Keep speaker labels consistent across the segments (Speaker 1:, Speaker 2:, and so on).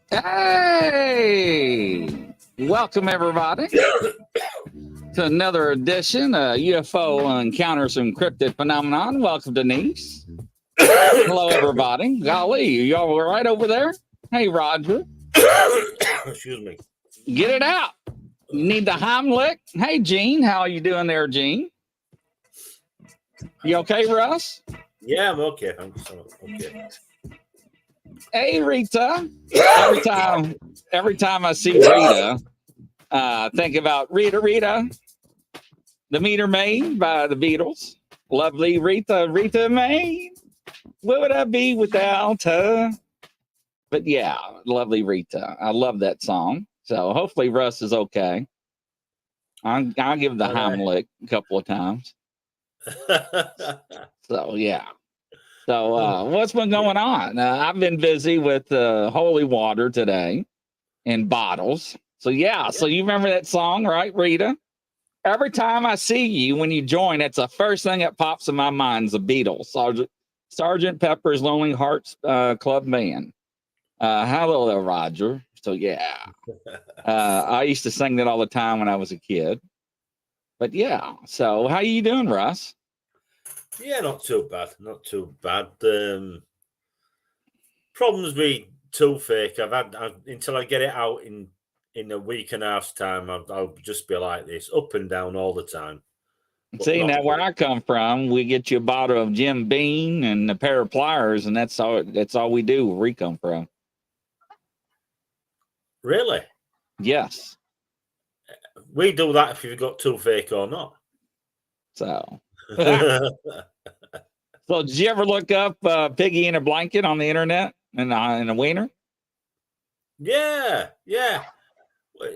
Speaker 1: Hey, welcome everybody to another edition of UFO Encounters Encrypted Phenomenon. Welcome, Denise. Hello, everybody. Golly, y'all were right over there. Hey, Roger.
Speaker 2: Excuse me.
Speaker 1: Get it out. You need the Heimlich. Hey, Gene. How are you doing there, Gene? You okay, Russ?
Speaker 2: Yeah, I'm okay. I'm okay.
Speaker 1: Hey, Rita. Every time I see Rita, think about Rita, the meter maid by the Beatles. Lovely Rita May. What would I be without her? But yeah, lovely Rita. I love that song. So hopefully Russ is okay. I'll give the Heimlich a couple of times. So yeah. So what's been going on? I've been busy with holy water today in bottles. So yeah. So you remember that song, right, Rita? Every time I see you when you join, that's the first thing that pops in my mind is the Beatles, Sergeant Pepper's Lonely Hearts Club Band. Hello there, Roger. So yeah, I used to sing that all the time when I was a kid. But yeah, so how you doing, Russ?
Speaker 2: Yeah, not too bad. Not too bad. Problems with toothache. Until I get it out in a week and a half's time. I'll just be like this, up and down all the time.
Speaker 1: See, now where I come from, we get you a bottle of Jim Beam and a pair of pliers, and that's all we do where we come from.
Speaker 2: Really?
Speaker 1: Yes.
Speaker 2: We do that if you've got toothache or not.
Speaker 1: So. So did you ever look up piggy in a blanket on the internet and a wiener?
Speaker 2: Yeah.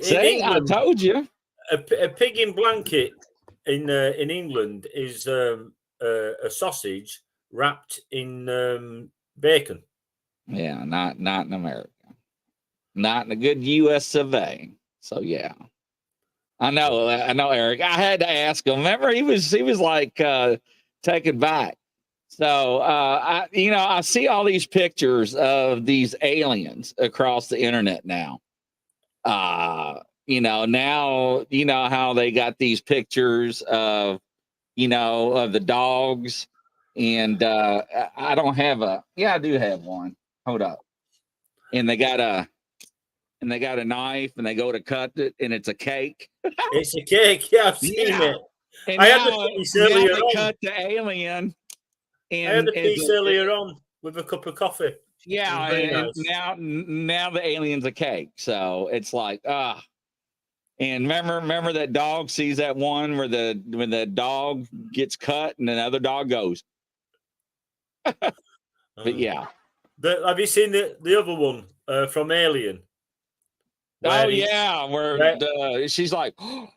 Speaker 1: See, England, I told you.
Speaker 2: A pig in blanket in England is a sausage wrapped in bacon.
Speaker 1: Yeah, not in America. Not in a good U.S. of A. So yeah. I know, Eric. I had to ask him. Remember, he was like taken back. So I see all these pictures of these aliens across the internet now. Now you know how they got these pictures of the dogs, and I don't have I do have one. Hold up. And they got a knife, and they go to cut it, and it's a cake.
Speaker 2: It's a cake. Yeah, I've seen it.
Speaker 1: And now they cut the alien.
Speaker 2: And I had a piece earlier on with a cup of coffee.
Speaker 1: Yeah, and nice. now the alien's a cake. So it's like, and remember that dog sees that one where when the dog gets cut and another dog goes. But yeah.
Speaker 2: Have you seen the other one from Alien?
Speaker 1: Oh yeah, where she's like, but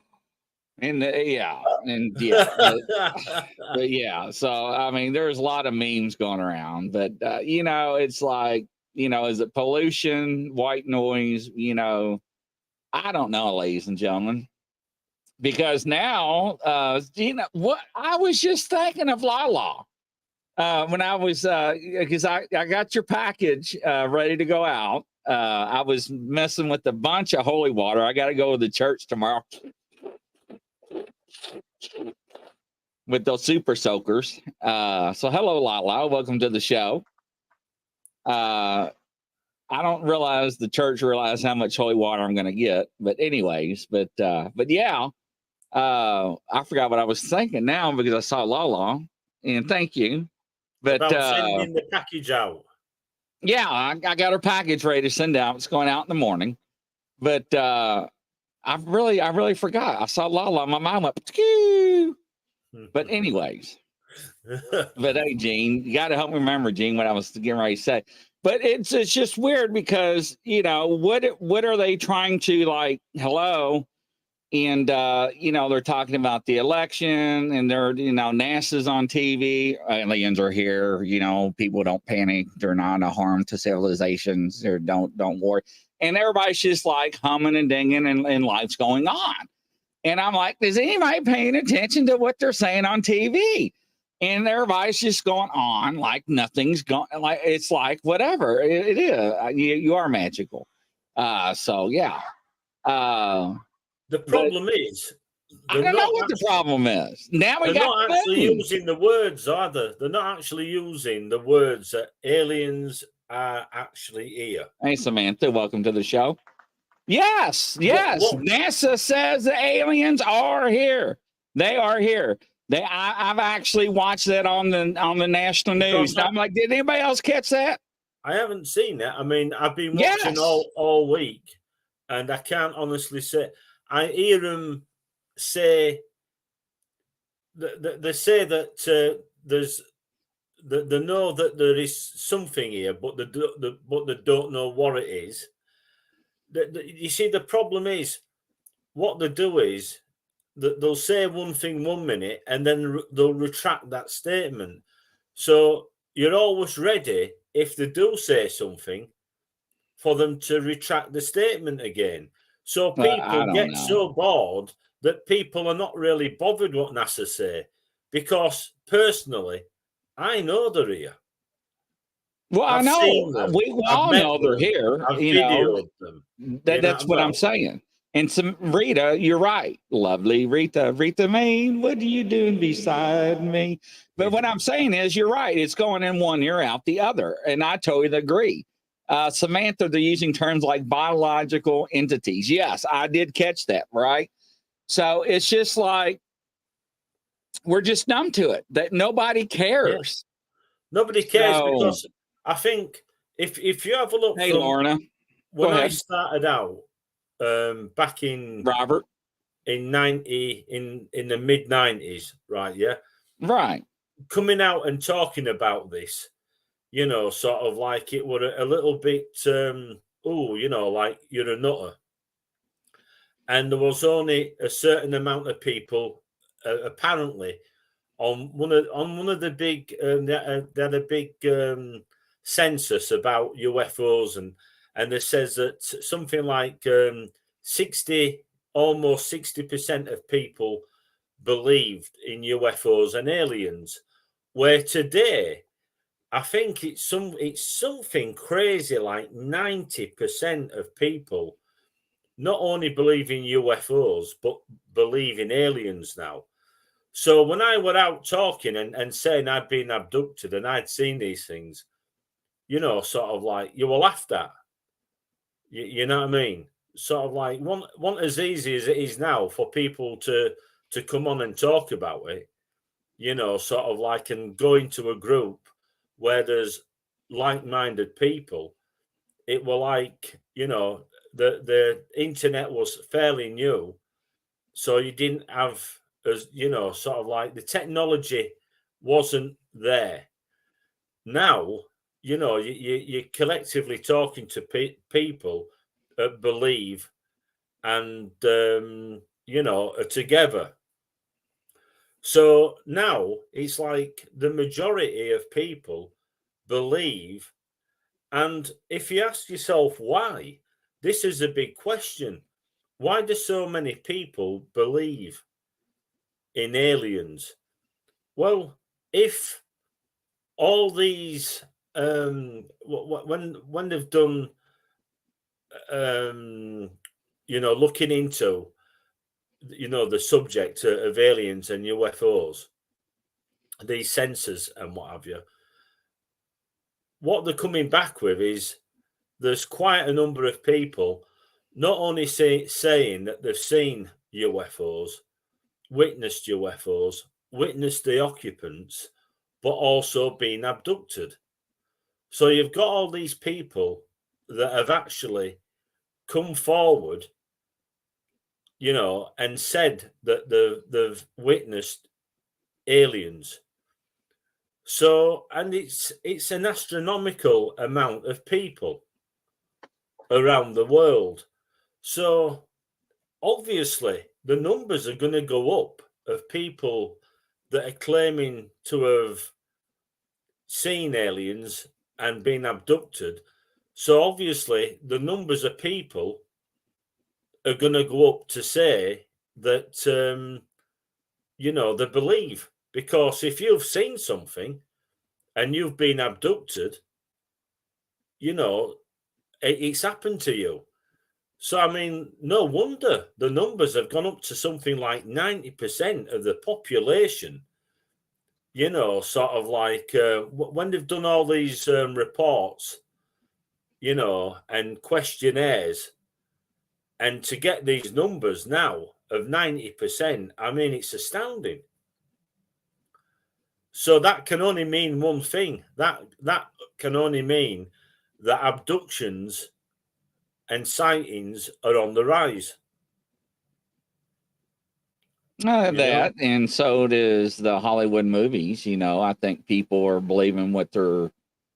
Speaker 1: yeah. So I mean, there's a lot of memes going around, but it's like, is it pollution, white noise? I don't know, ladies and gentlemen, because now, what I was just thinking of Lala when I was because I got your package ready to go out. I was messing with a bunch of holy water. I got to go to the church tomorrow with those super soakers. So hello, Lala. Welcome to the show. I don't realize the church realize how much holy water I'm going to get. But anyways, but yeah, I forgot what I was thinking now because I saw Lala, and thank you. But
Speaker 2: about sending the package out.
Speaker 1: Yeah, I got her package ready to send out. It's going out in the morning. But I really forgot. I saw Lala. My mind went, P'too! But anyways. But hey, Gene, you got to help me remember, Gene, what I was getting ready to say. But it's just weird because, what are they trying to, like, hello? And, they're talking about the election, and they're, NASA's on TV. Aliens are here. People don't panic. They're not a harm to civilizations. Or don't worry. And everybody's just like humming and dinging, and life's going on. And I'm like, is anybody paying attention to what they're saying on TV? And everybody's just going on like nothing's going. Like it's like whatever it is. You are magical. So yeah.
Speaker 2: The problem is
Speaker 1: I don't know what the problem is. Now we
Speaker 2: they're
Speaker 1: got
Speaker 2: not
Speaker 1: the
Speaker 2: actually
Speaker 1: moon.
Speaker 2: using the words, are they? They're not actually using the words that aliens are actually here.
Speaker 1: Hey, Samantha, welcome to the show. Yes,
Speaker 2: What?
Speaker 1: NASA says the aliens are here. They are here. I've actually watched that on the national news. And I'm like, did anybody else catch that?
Speaker 2: I haven't seen that. I mean, I've been watching
Speaker 1: Yes.
Speaker 2: all week, and I can't honestly say. I hear them say they say that there's they know that there is something here, but they don't know what it is. You see, the problem is what they do is that they'll say one thing 1 minute and then they'll retract that statement. So you're always ready if they do say something for them to retract the statement again. So people get so bored that people are not really bothered what NASA say, because personally, I know they're here.
Speaker 1: Well,
Speaker 2: I've
Speaker 1: I know
Speaker 2: seen them.
Speaker 1: we
Speaker 2: I've
Speaker 1: all
Speaker 2: met
Speaker 1: know they're
Speaker 2: them.
Speaker 1: here.
Speaker 2: I've
Speaker 1: You know,
Speaker 2: videoed them.
Speaker 1: that's what I'm saying. And some Rita, you're right, lovely Rita. Rita Main, what are you doing beside me? But what I'm saying is, you're right. It's going in one ear, out the other, and I totally agree. Samantha, they're using terms like biological entities. Yes, I did catch that. Right. So it's just like we're just numb to it. That nobody cares.
Speaker 2: Yeah. Nobody cares, because I think if you have a look,
Speaker 1: hey,
Speaker 2: from
Speaker 1: Lorna,
Speaker 2: when I started out back in
Speaker 1: Robert
Speaker 2: in the mid 90s, right? Yeah,
Speaker 1: right.
Speaker 2: Coming out and talking about this, you know, sort of like it were a little bit you know, like you're a nutter. And there was only a certain amount of people apparently on one of the big they had a big census about UFOs, and it says that something like 60 almost 60% of people believed in UFOs and aliens, where today I think it's something crazy like 90% of people not only believe in UFOs but believe in aliens now. So when I were out talking and saying I'd been abducted and I'd seen these things, you know, sort of like you were laughed at. You know what I mean? Sort of like one as easy as it is now for people to come on and talk about it, you know, sort of like, and go into a group where there's like-minded people. It were like, you know, the internet was fairly new, so you didn't have, as you know, sort of like the technology wasn't there. Now, you know, you're collectively talking to people that believe and you know, are together. So now it's like the majority of people believe. And if you ask yourself why, this is a big question. Why do so many people believe in aliens? Well, if all these when they've done you know, looking into, you know, the subject of aliens and UFOs, these sensors and what have you, what they're coming back with is there's quite a number of people not only saying that they've seen UFOs, witnessed UFOs, witnessed the occupants, but also been abducted. So you've got all these people that have actually come forward, you know, and said that they've witnessed aliens. So, and it's an astronomical amount of people around the world. So obviously the numbers are going to go up of people that are claiming to have seen aliens and been abducted. So obviously the numbers of people are going to go up to say that you know, they believe. Because if you've seen something and you've been abducted, you know, it's happened to you. So, I mean, no wonder the numbers have gone up to something like 90% of the population, sort of like when they've done all these reports, and questionnaires, and to get these numbers now of 90%, I mean, it's astounding. So that can only mean one thing. That can only mean that abductions and sightings are on the rise.
Speaker 1: That, and so does the Hollywood movies. I think people are believing what they're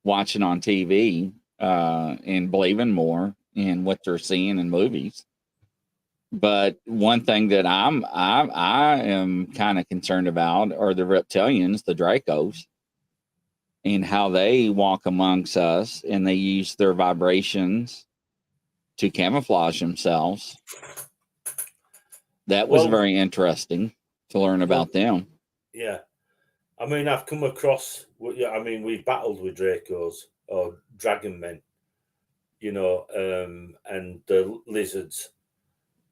Speaker 1: watching on TV, and believing more in what they're seeing in movies. But one thing that I am kind of concerned about are the reptilians, the Dracos, and how they walk amongst us, and they use their vibrations to camouflage themselves. That was very interesting to learn about them.
Speaker 2: Yeah. I mean, I've come across, we've battled with Dracos or dragon men, and the lizards,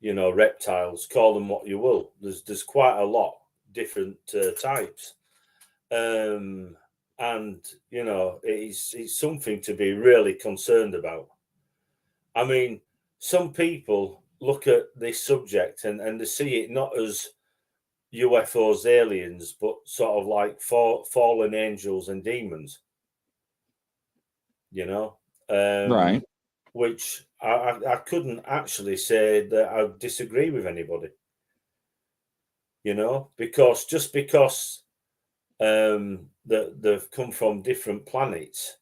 Speaker 2: reptiles, call them what you will. There's quite a lot different types. And, it's something to be really concerned about. I mean, some people look at this subject and they see it not as UFOs, aliens, but sort of like fallen angels and demons,
Speaker 1: Right.
Speaker 2: Which I couldn't actually say that I disagree with anybody, because just because that they've come from different planets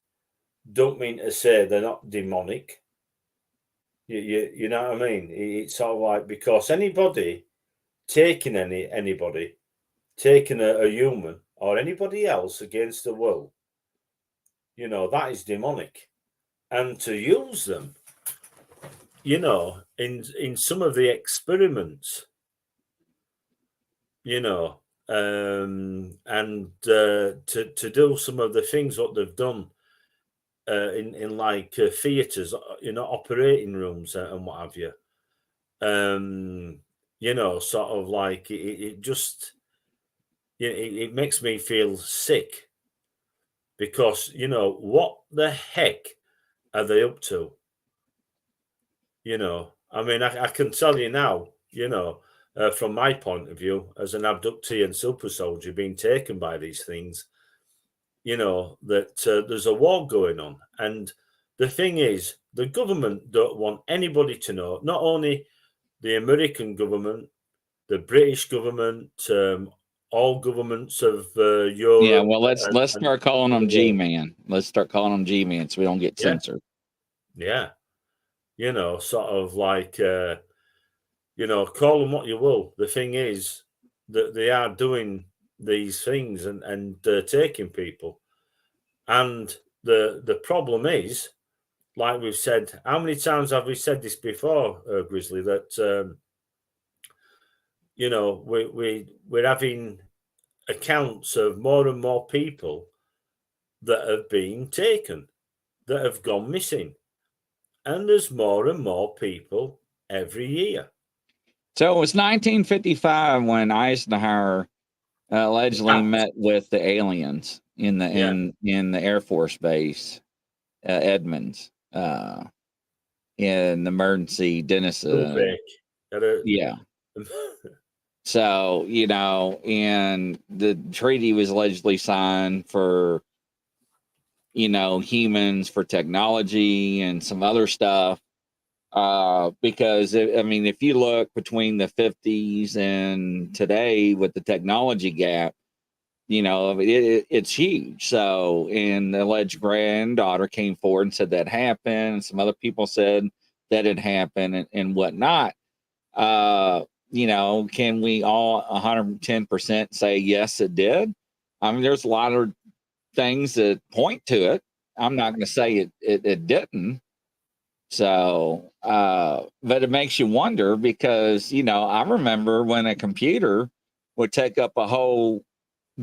Speaker 2: don't mean to say they're not demonic. You know what I mean? It's sort of like, because anybody taking anybody, taking a human or anybody else against the will, that is demonic. And to use them, in some of the experiments, and to do some of the things what they've done in like theaters, operating rooms and what have you. Sort of like it just, it makes me feel sick, because what the heck are they up to? I mean, I can tell you now, from my point of view as an abductee and super soldier being taken by these things, that there's a war going on. And the thing is, the government don't want anybody to know, not only the American government, the British government, all governments of Europe.
Speaker 1: Yeah, well, let's start calling them G-Man. Let's start calling them G-Man so we don't get censored.
Speaker 2: Yeah. Sort of like, call them what you will. The thing is that they are doing these things and taking people. And the problem is, like we've said, how many times have we said this before, Grizzly, that, we're having accounts of more and more people that have been taken, that have gone missing. And there's more and more people every year.
Speaker 1: So it was 1955 when Eisenhower allegedly met with the aliens in the in the Air Force Base, Edmonds, in the emergency Denison. Yeah. So, and the treaty was allegedly signed for, humans, for technology and some other stuff. Because if you look between the 50s and today with the technology gap, it's huge. So, and the alleged granddaughter came forward and said that happened. And some other people said that it happened and whatnot. Can we all 110% say yes, it did? I mean, there's a lot of things that point to it. I'm not going to say it didn't. So, but it makes you wonder, because, I remember when a computer would take up a whole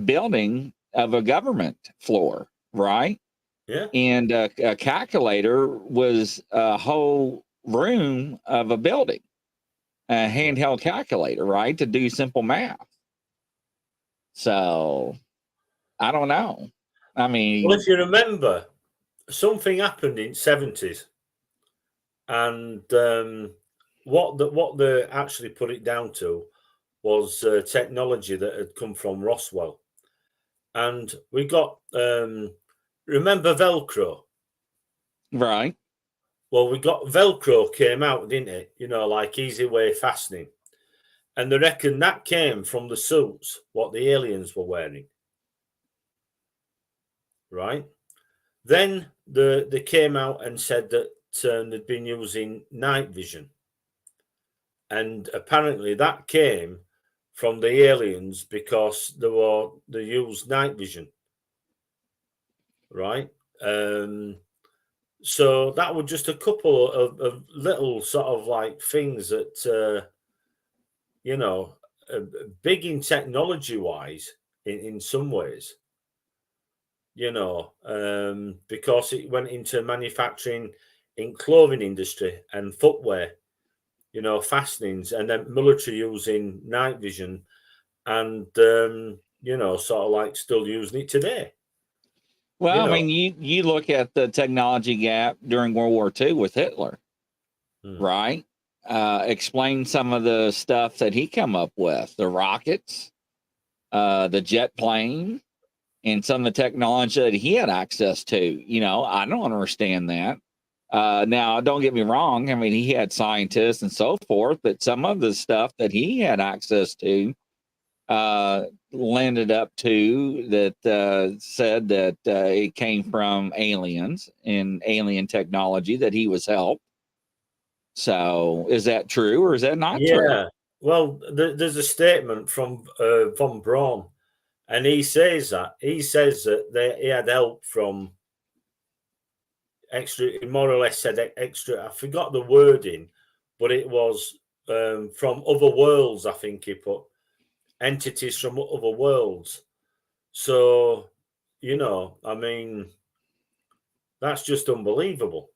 Speaker 1: building of a government floor, right?
Speaker 2: Yeah.
Speaker 1: And a calculator was a whole room of a building, a handheld calculator, right, to do simple math. So I don't know. I mean,
Speaker 2: Well, if you remember, something happened in 70s, and what they actually put it down to was technology that had come from Roswell, and we got remember Velcro.
Speaker 1: right.
Speaker 2: Well, we got Velcro came out, didn't it? You know, like easy way fastening. And they reckon that came from the suits, what the aliens were wearing. Right? Then they came out and said that they'd been using night vision. And apparently that came from the aliens because they used night vision. Right? So that were just a couple of little sort of like things that you know, big in technology wise in some ways, you know, because it went into manufacturing in clothing industry and footwear, you know, fastenings, and then military using night vision, and you know, sort of like still using it today.
Speaker 1: Well,
Speaker 2: You
Speaker 1: I
Speaker 2: know.
Speaker 1: mean, you look at the technology gap during World War II with Hitler, right? Explain some of the stuff that he come up with, the rockets, the jet plane, and some of the technology that he had access to. You know, I don't understand that. Now, don't get me wrong. I mean, he had scientists and so forth, but some of the stuff that he had access to landed up to that said that it came from aliens and alien technology that he was helped. So, is that true or is that not true?
Speaker 2: Yeah. Well, there's a statement from von Braun, and he says that he had help from extra. He more or less said extra. I forgot the wording, but it was from other worlds. I think he put entities from other worlds. So, you know, I mean, that's just unbelievable.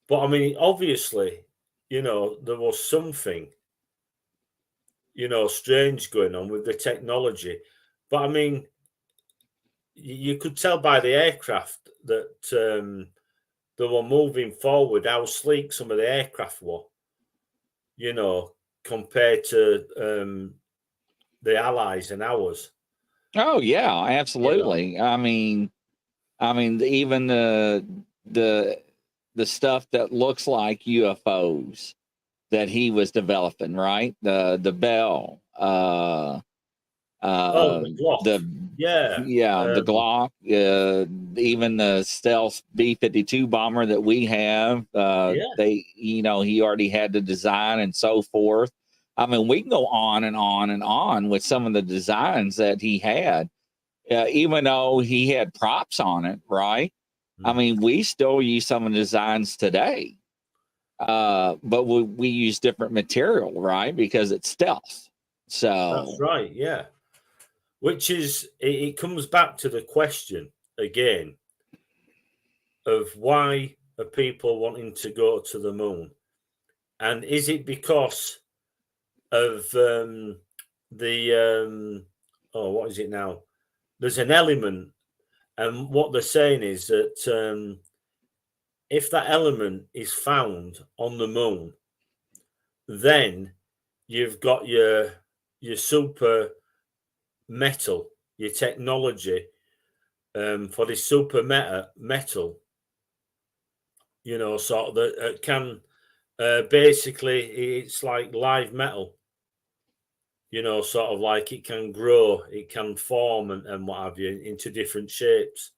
Speaker 2: But I mean, obviously, you know, there was something, you know, strange going on with the technology. But I mean, you could tell by the aircraft that they were moving forward, how sleek some of the aircraft were, you know, compared to the Allies and ours.
Speaker 1: Oh yeah,
Speaker 2: You know,
Speaker 1: absolutely. I mean, even the the stuff that looks like UFOs that he was developing, right? The Bell,
Speaker 2: oh,
Speaker 1: uh,
Speaker 2: the Glock,
Speaker 1: the
Speaker 2: yeah,
Speaker 1: yeah, the Glock, even the stealth B-52 bomber that we have.
Speaker 2: yeah,
Speaker 1: They, you know, he already had the design and so forth. I mean, we can go on and on and on with some of the designs that he had, even though he had props on it, right? I mean, we still use some of the designs today, but we use different material, right? Because it's stealth.
Speaker 2: that's
Speaker 1: So,
Speaker 2: right, yeah. Which is, it comes back to the question again of why are people wanting to go to the moon? And is it because of oh, what is it now? There's an element, and what they're saying is that if that element is found on the moon, then you've got your super metal, your technology for this super metal, you know, sort of that can basically, it's like live metal, you know, sort of like it can grow, it can form and what have you into different shapes.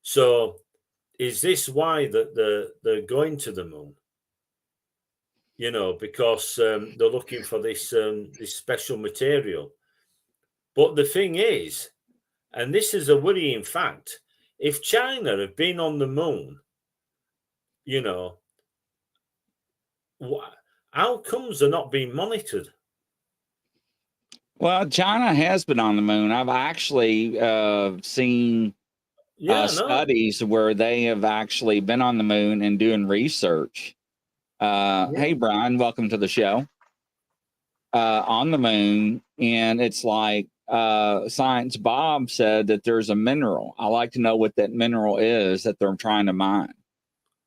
Speaker 2: So, is this why that they're going to the moon? You know, because they're looking for this special material. But the thing is, and this is a worrying fact, if China have been on the moon, you know, how comes they're not being monitored?
Speaker 1: well, China has been on the moon. I've actually seen
Speaker 2: Yeah, no.
Speaker 1: studies where they have actually been on the moon and doing research. Hey, Brian, welcome to the show. On the moon, and it's like Science Bob said that there's a mineral. I like to know what that mineral is that they're trying to mine.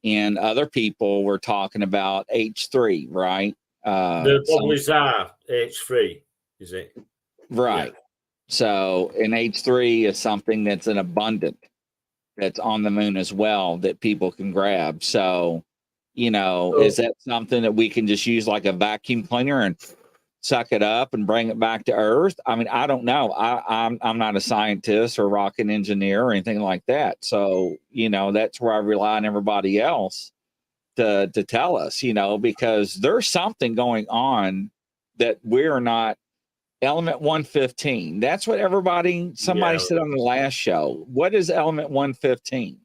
Speaker 1: And other people were talking about H3, right?
Speaker 2: The Boblizar H3, is it?
Speaker 1: Right. Yeah. So, and H3 is something that's an abundant that's on the moon as well that people can grab. So, is that something that we can just use like a vacuum cleaner and suck it up and bring it back to Earth? I mean, I don't know. I'm not a scientist or rocket engineer or anything like that. So, that's where I rely on everybody else to tell us, because there's something going on that we're not. Element 115. That's what somebody said on the last show. What is element 115?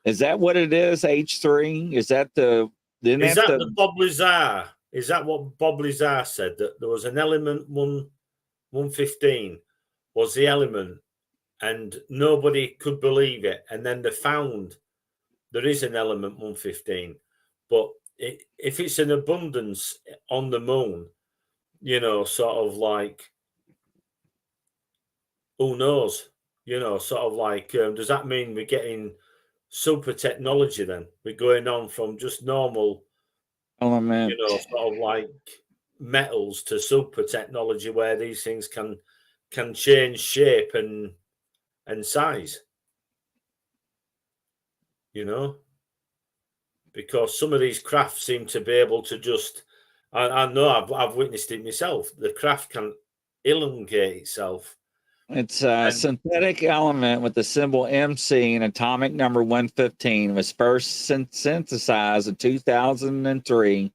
Speaker 1: Is that what it is? H3? Is that the
Speaker 2: Boblizar? Is that what Boblizar said? That there was an element 115 was the element, and nobody could believe it. And then they found there is an element 115, but if it's an abundance on the moon, sort of like, who knows? Sort of like, does that mean we're getting super technology then? We're going on from just normal
Speaker 1: element,
Speaker 2: sort of like metals to super technology where these things can change shape and size. Because some of these crafts seem to be able to just, I know I've witnessed it myself. The craft can elongate itself.
Speaker 1: It's a synthetic element with the symbol MC and atomic number 115. Was first synthesized in 2003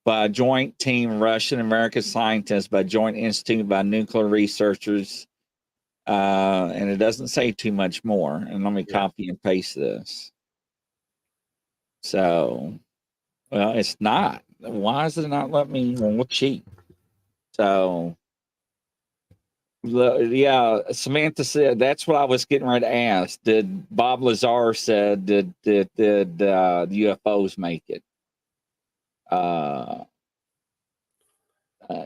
Speaker 1: by a joint team of Russian American scientists by Joint Institute by nuclear researchers. And it doesn't say too much more. And let me copy and paste this. So, well, it's not. Why does it not let me cheat? So, yeah, Samantha said that's what I was getting ready to ask. Did Bob Lazar said did the UFOs make it?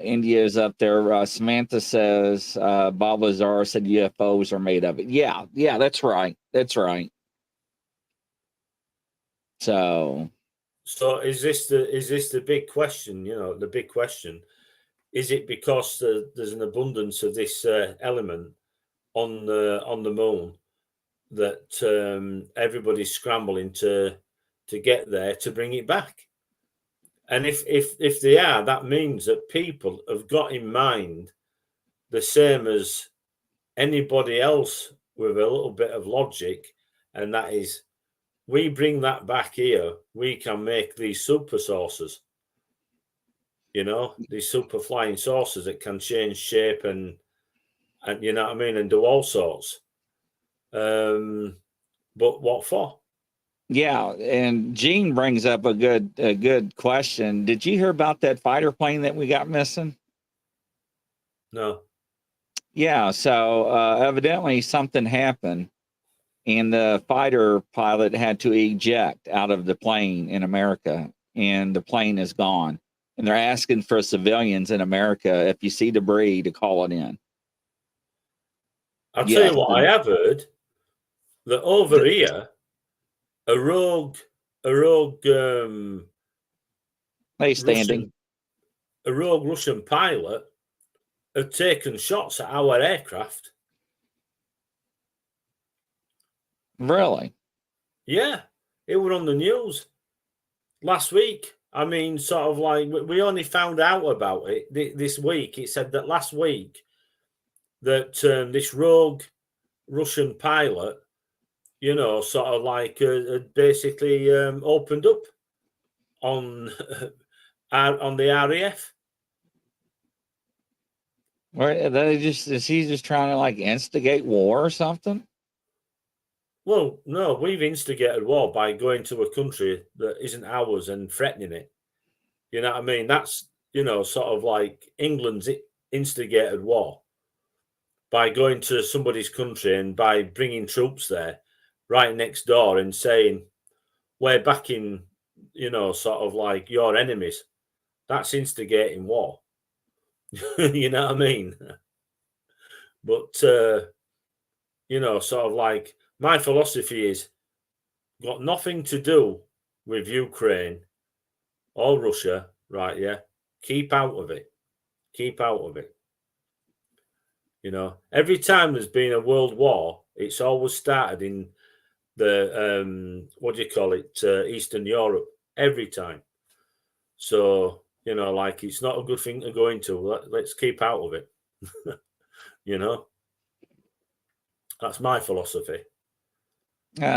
Speaker 1: India is up there. Samantha says Bob Lazar said UFOs are made of it. Yeah, that's right. That's right. So
Speaker 2: is this the big question? The big question. Is it because there's an abundance of this element on the moon that everybody's scrambling to get there to bring it back? And if they are, that means that people have got in mind the same as anybody else with a little bit of logic, and that is, we bring that back here, we can make these super saucers. These super flying saucers that can change shape and you know what I mean, and do all sorts. But what for?
Speaker 1: Yeah, and Gene brings up a good question. Did you hear about that fighter plane that we got missing?
Speaker 2: No.
Speaker 1: Yeah, so evidently something happened, and the fighter pilot had to eject out of the plane in America, and the plane is gone. And they're asking for civilians in America, if you see debris, to call it in.
Speaker 2: I'll tell you what, I have heard that over here, a rogue
Speaker 1: standing.
Speaker 2: A rogue Russian pilot had taken shots at our aircraft.
Speaker 1: Really?
Speaker 2: Yeah, it was on the news last week. I mean, sort of like, we only found out about it this week. It said that last week that this rogue Russian pilot, sort of like basically opened up on the RAF.
Speaker 1: Where is he just trying to like instigate war or something?
Speaker 2: Well, no, we've instigated war by going to a country that isn't ours and threatening it. You know what I mean? That's, sort of like England's instigated war. by going to somebody's country and by bringing troops there right next door and saying, we're backing, sort of like your enemies. That's instigating war. You know what I mean? But, sort of like my philosophy is got nothing to do with Ukraine or Russia, right? Yeah. Keep out of it. Keep out of it. Every time there's been a world war, it's always started in the what do you call it, Eastern Europe, every time. So like, it's not a good thing to go into. Let's keep out of it. That's my philosophy.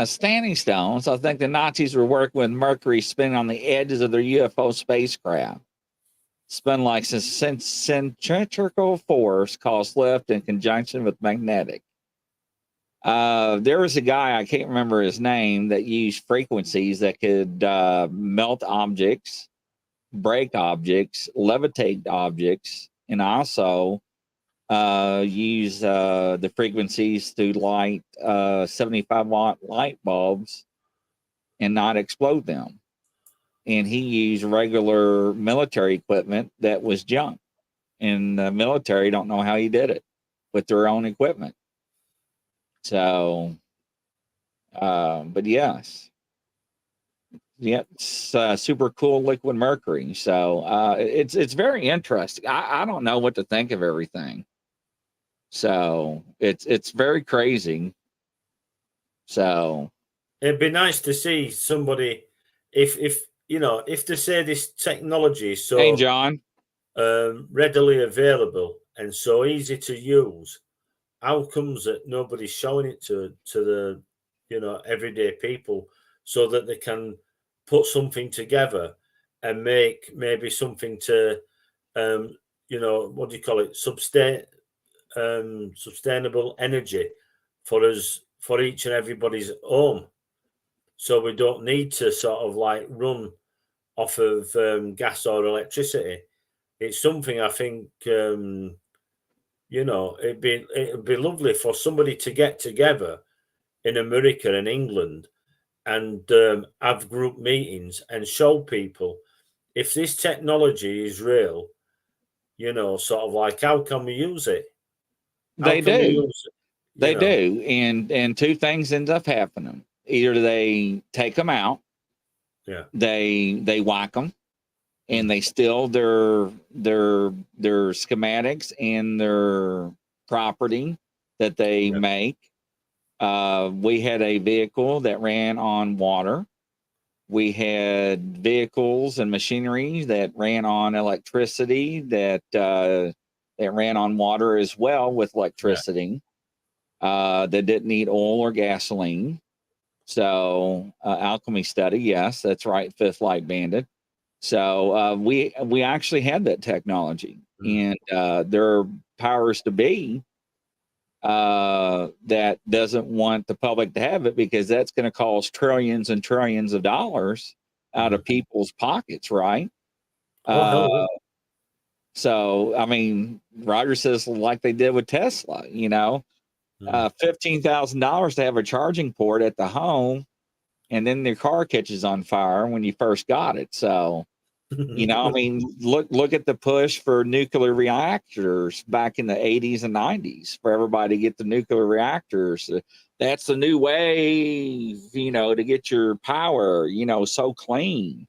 Speaker 1: Standing stones. I think the Nazis were working with Mercury spinning on the edges of their UFO spacecraft. Spun like centrifugal force caused lift in conjunction with magnetic. There was a guy, I can't remember his name, that used frequencies that could melt objects, break objects, levitate objects, and also use the frequencies to light 75-watt light bulbs and not explode them. And he used regular military equipment that was junk. And the military don't know how he did it with their own equipment. So, but yes. Yeah, it's super cool liquid mercury. So it's very interesting. I don't know what to think of everything. So it's very crazy. So
Speaker 2: it'd be nice to see somebody, if they say this technology is so
Speaker 1: hey, John,
Speaker 2: readily available and so easy to use, how comes that nobody's showing it to the everyday people so that they can put something together and make maybe something to what do you call it, sustainable energy for us, for each and everybody's home, so we don't need to sort of like run off of gas or electricity. It's something I think it'd be lovely for somebody to get together in America and England and have group meetings and show people, if this technology is real, sort of like, how can we use it?
Speaker 1: They do. They do. And two things end up happening. Either they take them out, they whack them, and they steal their schematics and their property that they make. We had a vehicle that ran on water. We had vehicles and machinery that ran on electricity that ran on water as well with electricity. That didn't need oil or gasoline. So alchemy study, yes, that's right. Fifth Light Bandit. So we actually had that technology, and there are powers to be that doesn't want the public to have it because that's going to cost trillions and trillions of dollars out of people's pockets, right? So I mean, Roger says like they did with Tesla, $15,000 to have a charging port at the home, and then their car catches on fire when you first got it. So, I mean, look at the push for nuclear reactors back in the 80s and 90s for everybody to get the nuclear reactors. That's the new way, to get your power, so clean.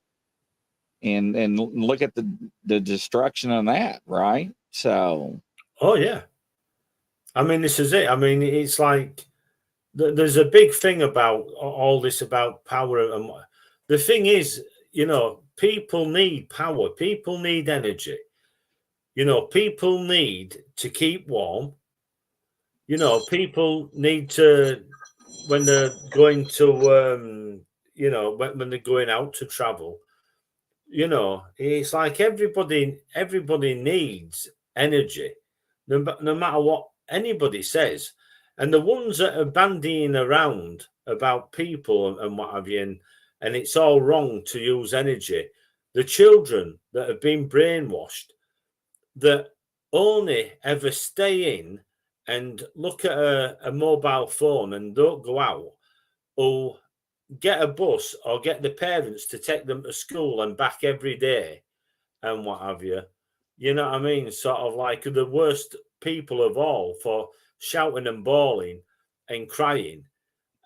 Speaker 1: And look at the destruction of that, right? So,
Speaker 2: oh yeah. I mean, this is it. I mean, it's like there's a big thing about all this about power. And the thing is, people need power. People need energy. People need to keep warm. People need to, when they're going to, when they're going out to travel, it's like everybody needs energy, no matter what anybody says. And the ones that are bandying around about people and what have you, and it's all wrong to use energy, the children that have been brainwashed, that only ever stay in and look at a mobile phone and don't go out, or get a bus or get the parents to take them to school and back every day and what have you. You know what I mean? Sort of like the worst people of all for shouting and bawling and crying,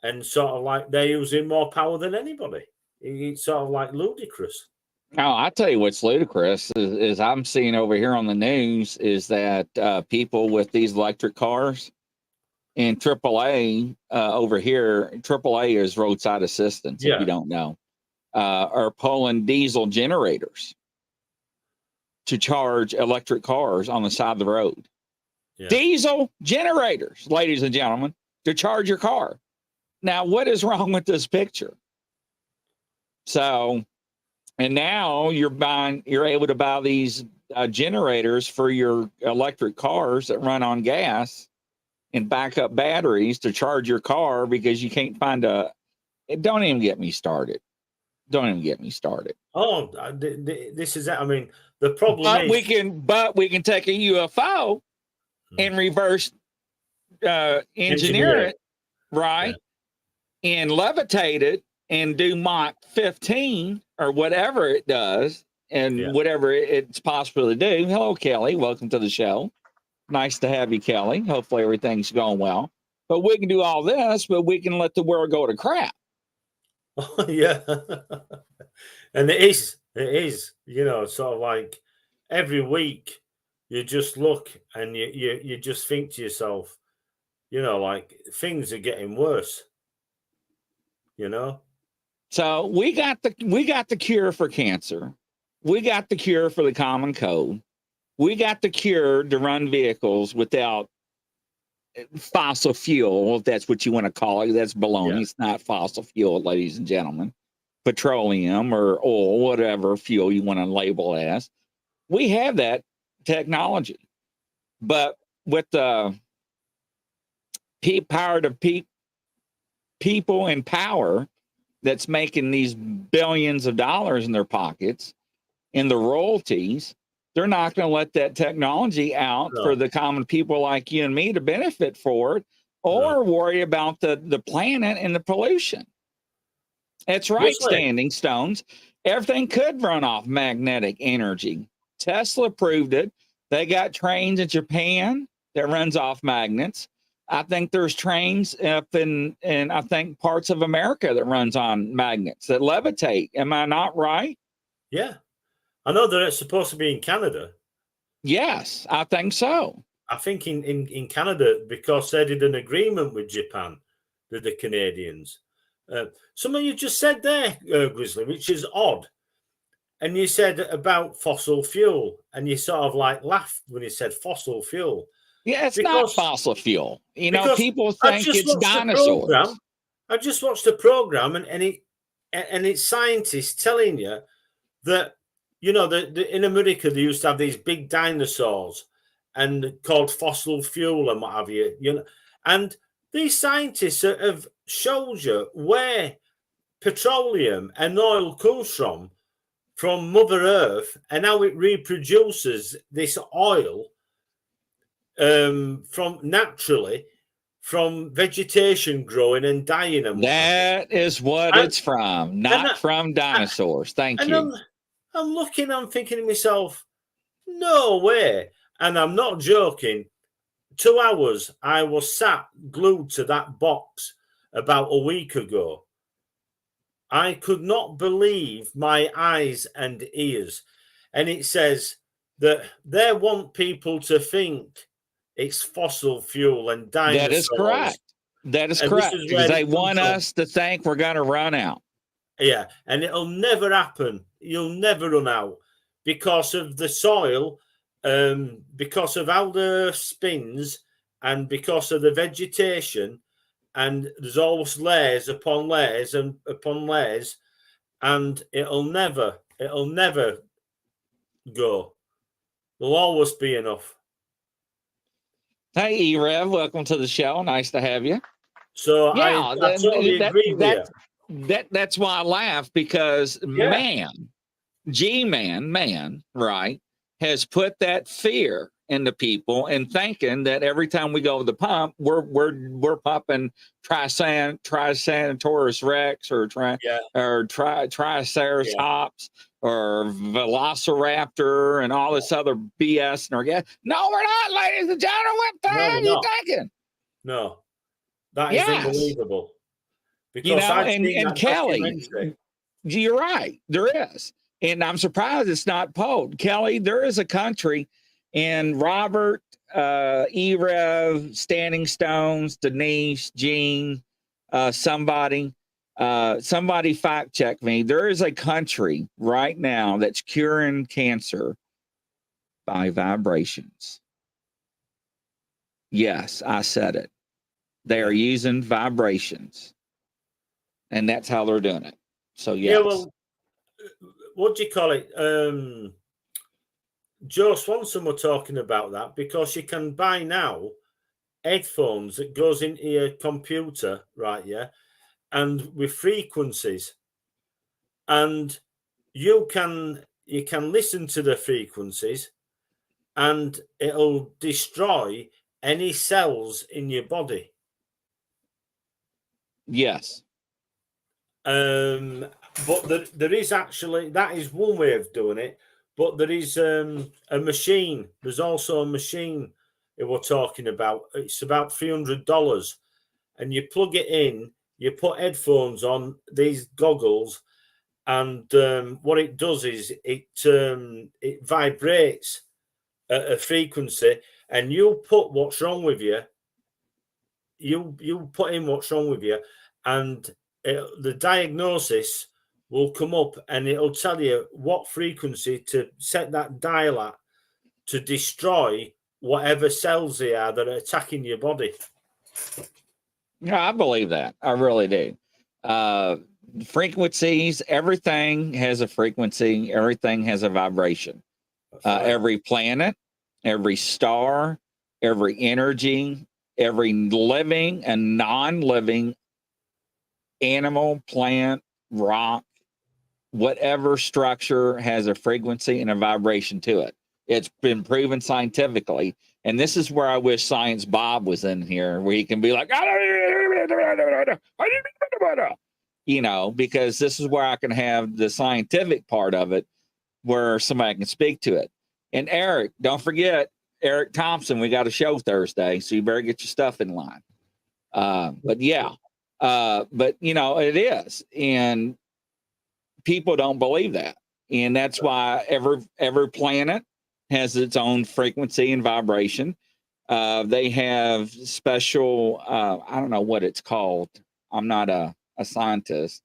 Speaker 2: and sort of like they're using more power than anybody. It's sort of like ludicrous.
Speaker 1: Oh, I tell you what's ludicrous is I'm seeing over here on the news is that people with these electric cars in AAA over here, AAA is roadside assistance, if you don't know, are pulling diesel generators to charge electric cars on the side of the road. Yeah. Diesel generators, ladies and gentlemen, to charge your car. Now, what is wrong with this picture? So, and now you're able to buy these generators for your electric cars that run on gas and backup batteries to charge your car because you can't find don't even get me started. Don't even get me started.
Speaker 2: Oh, this is it. I mean, the problem is
Speaker 1: we can take a UFO and reverse engineer it, right? Yeah. And levitate it and do Mach 15 or whatever it does and whatever it's possible to do. Hello, Kelly. Welcome to the show. Nice to have you, Kelly. Hopefully everything's going well. But we can do all this, but we can let the world go to crap.
Speaker 2: Oh, yeah. And it is, you know, sort of like every week you just look and you just think to yourself, you know, like things are getting worse, you know?
Speaker 1: So we got the cure for cancer. We got the cure for the common cold. We got the cure to run vehicles without fossil fuel, if that's what you want to call it. That's baloney. Yeah. It's not fossil fuel, ladies and gentlemen. Petroleum or oil, whatever fuel you want to label as. We have that technology. But with the power to people in power that's making these billions of dollars in their pockets in the royalties, they're not going to let that technology out for the common people like you and me to benefit for it or worry about the planet and the pollution. That's right, Standing Stones. Everything could run off magnetic energy. Tesla proved it. They got trains in Japan that runs off magnets. I think there's trains up in I think parts of America that runs on magnets that levitate. Am I not right?
Speaker 2: Yeah. I know that it's supposed to be in Canada.
Speaker 1: Yes, I think so.
Speaker 2: I think in Canada, because they did an agreement with Japan, the Canadians. Something you just said there, Grizzly, which is odd. And you said about fossil fuel, and you sort of like laughed when you said fossil fuel.
Speaker 1: Yeah, it's not fossil fuel. You know, people think it's dinosaurs.
Speaker 2: I just watched the program, and it's scientists telling you that, you know, in America they used to have these big dinosaurs and called fossil fuel and what have you. You know, and these scientists have showed you where petroleum and oil comes from Mother Earth, and how it reproduces this oil from naturally from vegetation growing and dying. And
Speaker 1: that is what it's from, not from dinosaurs. Thank you.
Speaker 2: I'm looking, I'm thinking to myself, no way. And I'm not joking. 2 hours I was sat glued to that box about a week ago. I could not believe my eyes and ears. And it says that they want people to think it's fossil fuel and dinosaurs.
Speaker 1: That is correct. That is correct. Because they want us to think we're going to run out.
Speaker 2: Yeah, and it'll never happen. You'll never run out because of the soil, because of how the earth spins, and because of the vegetation. And there's always layers upon layers and upon layers, and it'll never go. There'll always be enough.
Speaker 1: Hey, E-Rev, welcome to the show. Nice to have you.
Speaker 2: So yeah, I totally agree with you.
Speaker 1: That's why I laugh, because man, G-Man, right, has put that fear into people and thinking that every time we go to the pump, we're pumping Triceratops Rex or Triceratops or Velociraptor and all this other BS. No, we're not, ladies and gentlemen. What the hell are you thinking?
Speaker 2: No, that is unbelievable.
Speaker 1: Because and Kelly, you're right, there is. And I'm surprised it's not Pope. Kelly, there is a country, and Robert, E-Rev, Standing Stones, Denise, Jean, somebody fact check me. There is a country right now that's curing cancer by vibrations. Yes, I said it. They are using vibrations. And that's how they're doing it. So, yes.
Speaker 2: Yeah, well, what do you call it? Joe Swanson were talking about that because you can buy now headphones that goes into your computer, right? Yeah. And with frequencies. And you can listen to the frequencies and it'll destroy any cells in your body.
Speaker 1: Yes.
Speaker 2: But there is actually, that is one way of doing it, but there is a machine. There's also a machine that we're talking about. It's about $300, and you plug it in, you put headphones on, these goggles, and what it does is it vibrates at a frequency, and you put what's wrong with you. You put in what's wrong with you, and the diagnosis will come up, and it'll tell you what frequency to set that dial at to destroy whatever cells they are that are attacking your body.
Speaker 1: Yeah, I believe that. I really do. Frequencies, everything has a frequency, everything has a vibration. Right. Every planet, every star, every energy, every living and non-living animal, plant, rock, whatever structure has a frequency and a vibration to it. It's been proven scientifically. And this is where I wish Science Bob was in here, where he can be like, you know, because this is where I can have the scientific part of it where somebody can speak to it. And Eric, don't forget, Eric Thompson, we got a show Thursday, so you better get your stuff in line. But yeah, but you know, it is. And people don't believe that. And that's why every planet has its own frequency and vibration. They have special, I don't know what it's called. I'm not a scientist,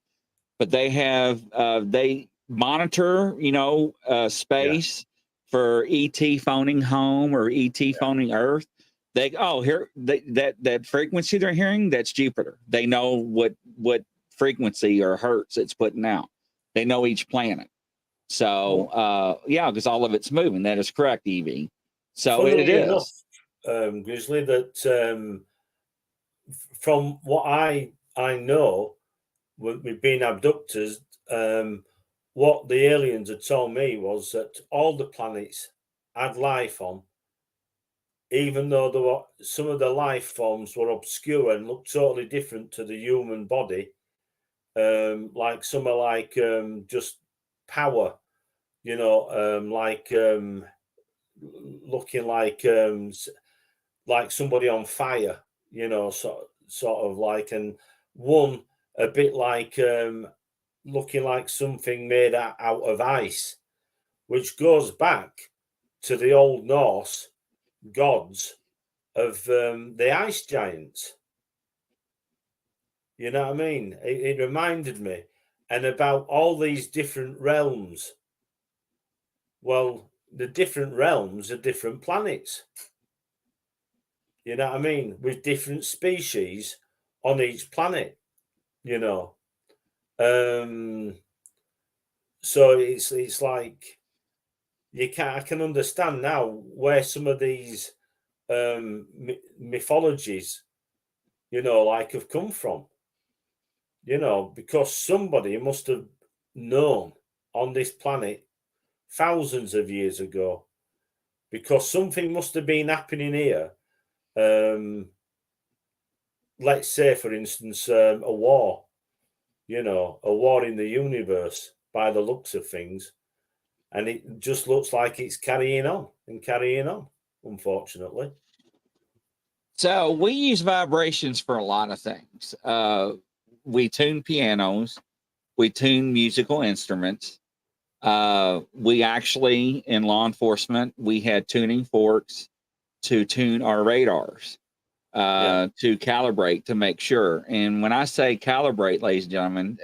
Speaker 1: but they have, they monitor, you know, space for ET phoning home or ET phoning Earth. That frequency they're hearing, that's Jupiter. They know what frequency or hertz it's putting out. They know each planet. So, because all of it's moving. That is correct, Evie. So it is.
Speaker 2: Grizzly, that from what I know, we've been abductors. What the aliens had told me was that all the planets had life on, even though some of the life forms were obscure and looked totally different to the human body. Like some are like just power, you know, looking like somebody on fire, you know, sort of like, and one a bit like looking like something made out of ice, which goes back to the Old Norse gods of the ice giants. You know what I mean? It reminded me, and about all these different realms. Well, the different realms are different planets. You know what I mean? With different species on each planet, you know. So it's like I can understand now where some of these mythologies, you know, like have come from. You know, because somebody must have known on this planet thousands of years ago because something must have been happening here. Let's say, for instance, a war, a war in the universe by the looks of things. And it just looks like it's carrying on, unfortunately.
Speaker 1: So we use vibrations for a lot of things. We tune pianos, we tune musical instruments. We actually, in law enforcement, we had tuning forks to tune our radars, to calibrate, to make sure. And when I say calibrate, ladies and gentlemen,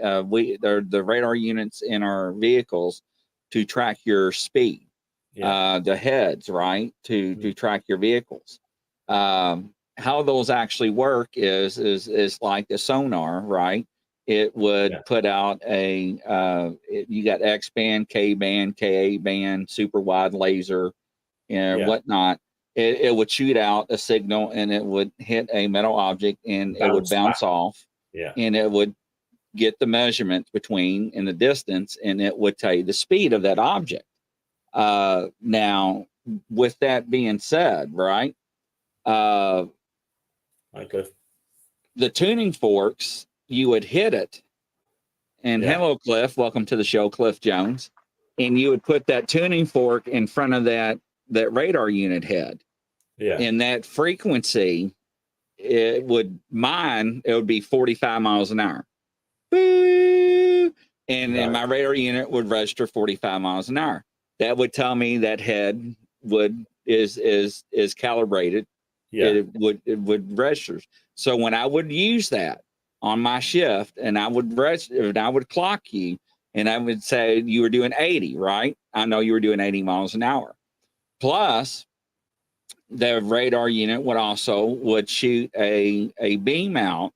Speaker 1: they're the radar units in our vehicles to track your speed. The heads, right, to track your vehicles. How those actually work is like a sonar, right? It would put out you got X band, K band, Ka band, super wide laser, and whatnot. It would shoot out a signal, and it would hit a metal object, and it would bounce off, and it would get the measurements between in the distance, and it would tell you the speed of that object. Now, with that being said, right, the tuning forks, you would hit it, and hello, Cliff, welcome to the show, Cliff Jones, and you would put that tuning fork in front of that radar unit head, and that frequency, it would be 45 miles an hour. Boo! And then my radar unit would register 45 miles an hour. That would tell me that head is calibrated. It would register. So when I would use that on my shift, and I would clock you, and I would say you were doing 80, right? I know you were doing 80 miles an hour. Plus, the radar unit would shoot a beam out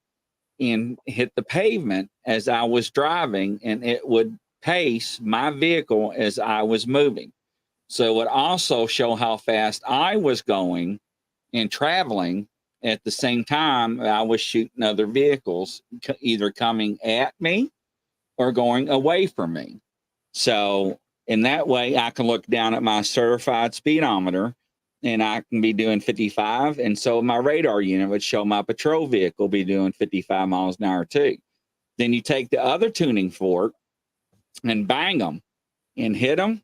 Speaker 1: and hit the pavement as I was driving, and it would pace my vehicle as I was moving. So it would also show how fast I was going and traveling at the same time I was shooting other vehicles, either coming at me or going away from me. So in that way, I can look down at my certified speedometer, and I can be doing 55. And so my radar unit would show my patrol vehicle be doing 55 miles an hour too. Then you take the other tuning fork and bang them and hit them,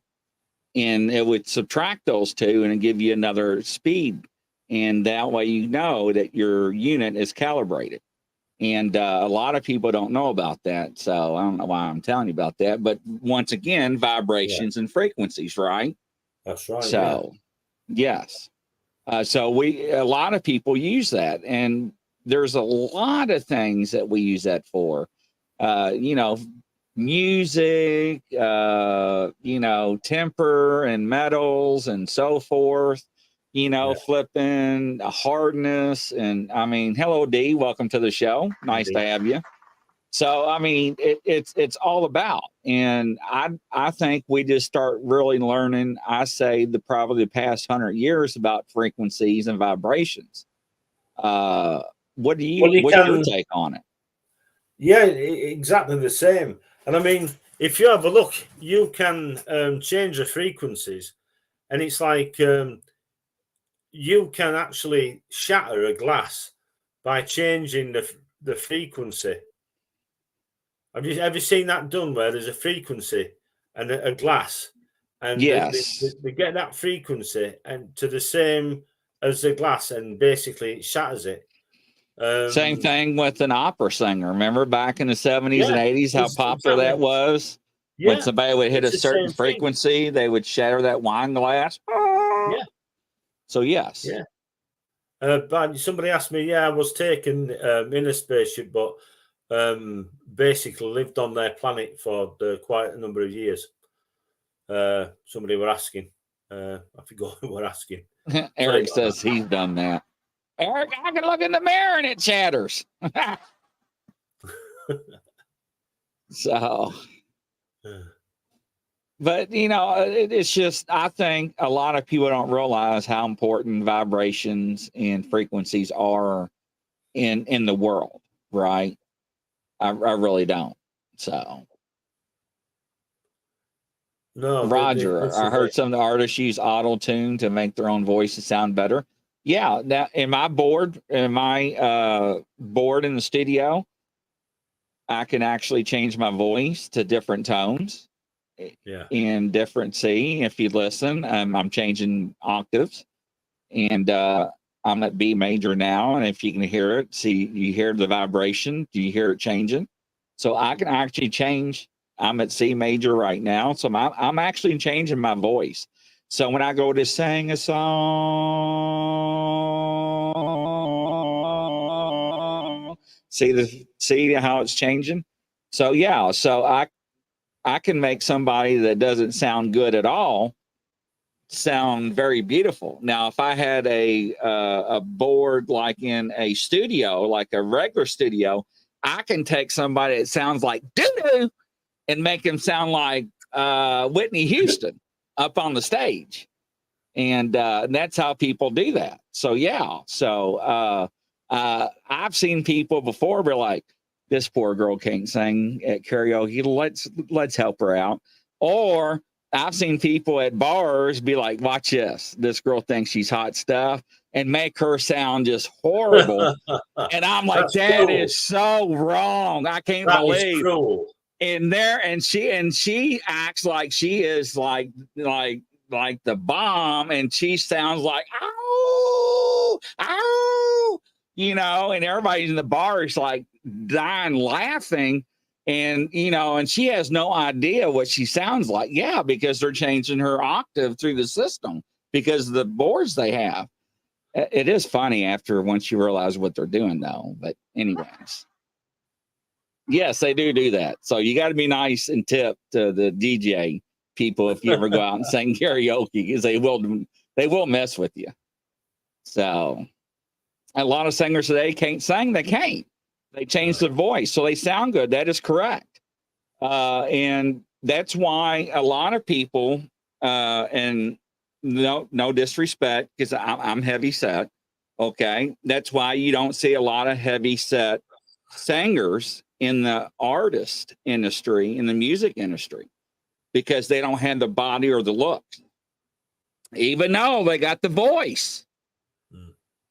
Speaker 1: and it would subtract those two and give you another speed. And that way you know that your unit is calibrated. And a lot of people don't know about that. So I don't know why I'm telling you about that. But once again, vibrations and frequencies, right?
Speaker 2: That's right.
Speaker 1: So, yes. So a lot of people use that. And there's a lot of things that we use that for. Music, temper and metals and so forth. Flipping hardness. And I mean, hello, D. Welcome to the show. Nice to have you. So, I mean, it's all about. And I think we just start really learning, I say, probably the past 100 years about frequencies and vibrations. What's your take on it?
Speaker 2: Yeah, exactly the same. And I mean, if you have a look, you can change the frequencies. And it's like you can actually shatter a glass by changing the frequency. Have you seen that done, where there's a frequency and a glass, and they get that frequency and to the same as the glass, and basically it shatters it.
Speaker 1: Same thing with an opera singer. Remember back in the 70s and 80s how popular that was? Yeah. When somebody would hit a certain frequency, they would shatter that wine glass.
Speaker 2: Yeah.
Speaker 1: So, yes.
Speaker 2: Yeah. But somebody asked me, I was taken in a spaceship, but basically lived on their planet for quite a number of years. Somebody were asking. I forgot who were asking.
Speaker 1: Eric says he's done that. Eric, I can look in the mirror and it shatters. So, but it's just, I think a lot of people don't realize how important vibrations and frequencies are in the world, right? I really don't. So,
Speaker 2: No,
Speaker 1: Roger, I heard
Speaker 2: literally.
Speaker 1: some of the artists use auto tune to make their own voices sound better. Yeah, now in my board in the studio, I can actually change my voice to different tones
Speaker 2: Yeah.
Speaker 1: in different C. If you listen, I'm changing octaves, and I'm at B major now. And if you can hear it, see, you hear the vibration. Do you hear it changing? So I can actually change. I'm at C major right now, so I'm actually changing my voice. So when I go to sing a song, see how it's changing. So yeah, so I can make somebody that doesn't sound good at all sound very beautiful. Now, if I had a board like in a studio, like a regular studio, I can take somebody that sounds like doo doo and make him sound like Whitney Houston up on the stage, and that's how people do that. So yeah, so I've seen people before be like, "This poor girl can't sing at karaoke. Let's help her out," or I've seen people at bars be like, "Watch this. This girl thinks she's hot stuff," and make her sound just horrible. And I'm like,
Speaker 2: That's
Speaker 1: that
Speaker 2: cruel.
Speaker 1: is so wrong. I can't
Speaker 2: That is
Speaker 1: believe.
Speaker 2: cruel.
Speaker 1: And there, and she acts like she is like the bomb, and she sounds like ow, ow, and everybody's in the bar is like dying laughing, and and she has no idea what she sounds like. Yeah, because they're changing her octave through the system because of the boards they have. It is funny after once you realize what they're doing, though. But anyways. Yes, they do that. So you got to be nice and tip to the DJ people if you ever go out and sing karaoke, because they will mess with you. So a lot of singers today can't sing. They can't. They change their voice so they sound good. That is correct. And that's why a lot of people, and no disrespect, because I'm heavy set. Okay, that's why you don't see a lot of heavy set singers in the artist industry, in the music industry, because they don't have the body or the looks, even though they got the voice.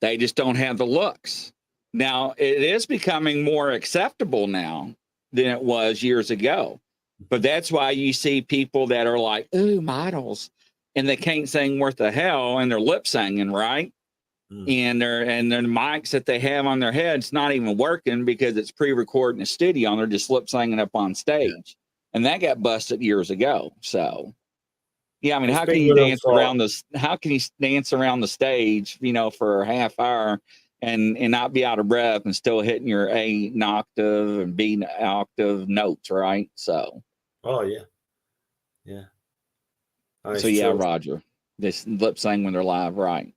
Speaker 1: They just don't have the looks. Now, it is becoming more acceptable now than it was years ago. But that's why you see people that are like, ooh, models, and they can't sing worth a hell, and they're lip singing, right? And their mics that they have on their heads not even working because it's pre-recorded in the studio, and they're just lip singing up on stage. And that got busted years ago. So yeah, I mean,
Speaker 2: It's
Speaker 1: how can
Speaker 2: been
Speaker 1: you
Speaker 2: going on
Speaker 1: dance
Speaker 2: for
Speaker 1: around this? How can you dance around the stage, for a half hour and not be out of breath and still hitting your A octave and B octave notes, right? So,
Speaker 2: oh yeah. That
Speaker 1: so
Speaker 2: is
Speaker 1: yeah,
Speaker 2: true.
Speaker 1: Roger, this lip sing when they're live, right?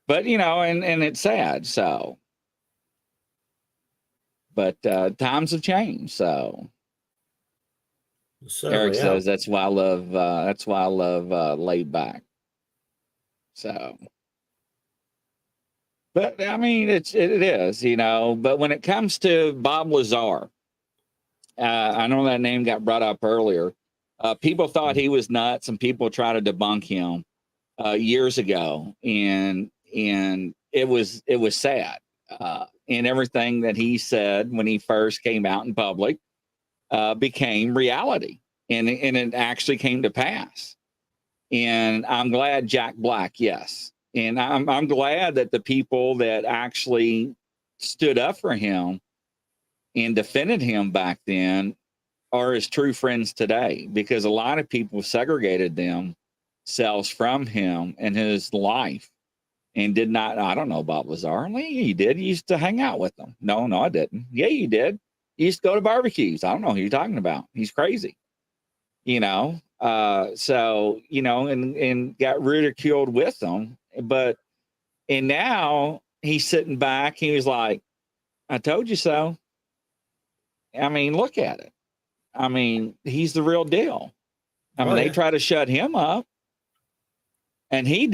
Speaker 1: But and it's sad. So, but times have changed. So Eric
Speaker 2: Certainly, yeah.
Speaker 1: says that's why I love laid back. So. But I mean, it is, But when it comes to Bob Lazar, I know that name got brought up earlier. People thought he was nuts, and people try to debunk him years ago, and it was sad. And everything that he said when he first came out in public became reality, and it actually came to pass. And I'm glad Jack Black, yes. And I'm glad that the people that actually stood up for him and defended him back then are his true friends today, because a lot of people segregated themselves from him and his life and did not. I don't know Bob Lazar. You did. You used to hang out with him. No, I didn't. Yeah, you did. You used to go to barbecues. I don't know who you're talking about. He's crazy. So and got ridiculed with them, and now he's sitting back, he was like, I told you so. I mean, look at it. I mean, he's the real deal. I mean, they try to shut him up, and he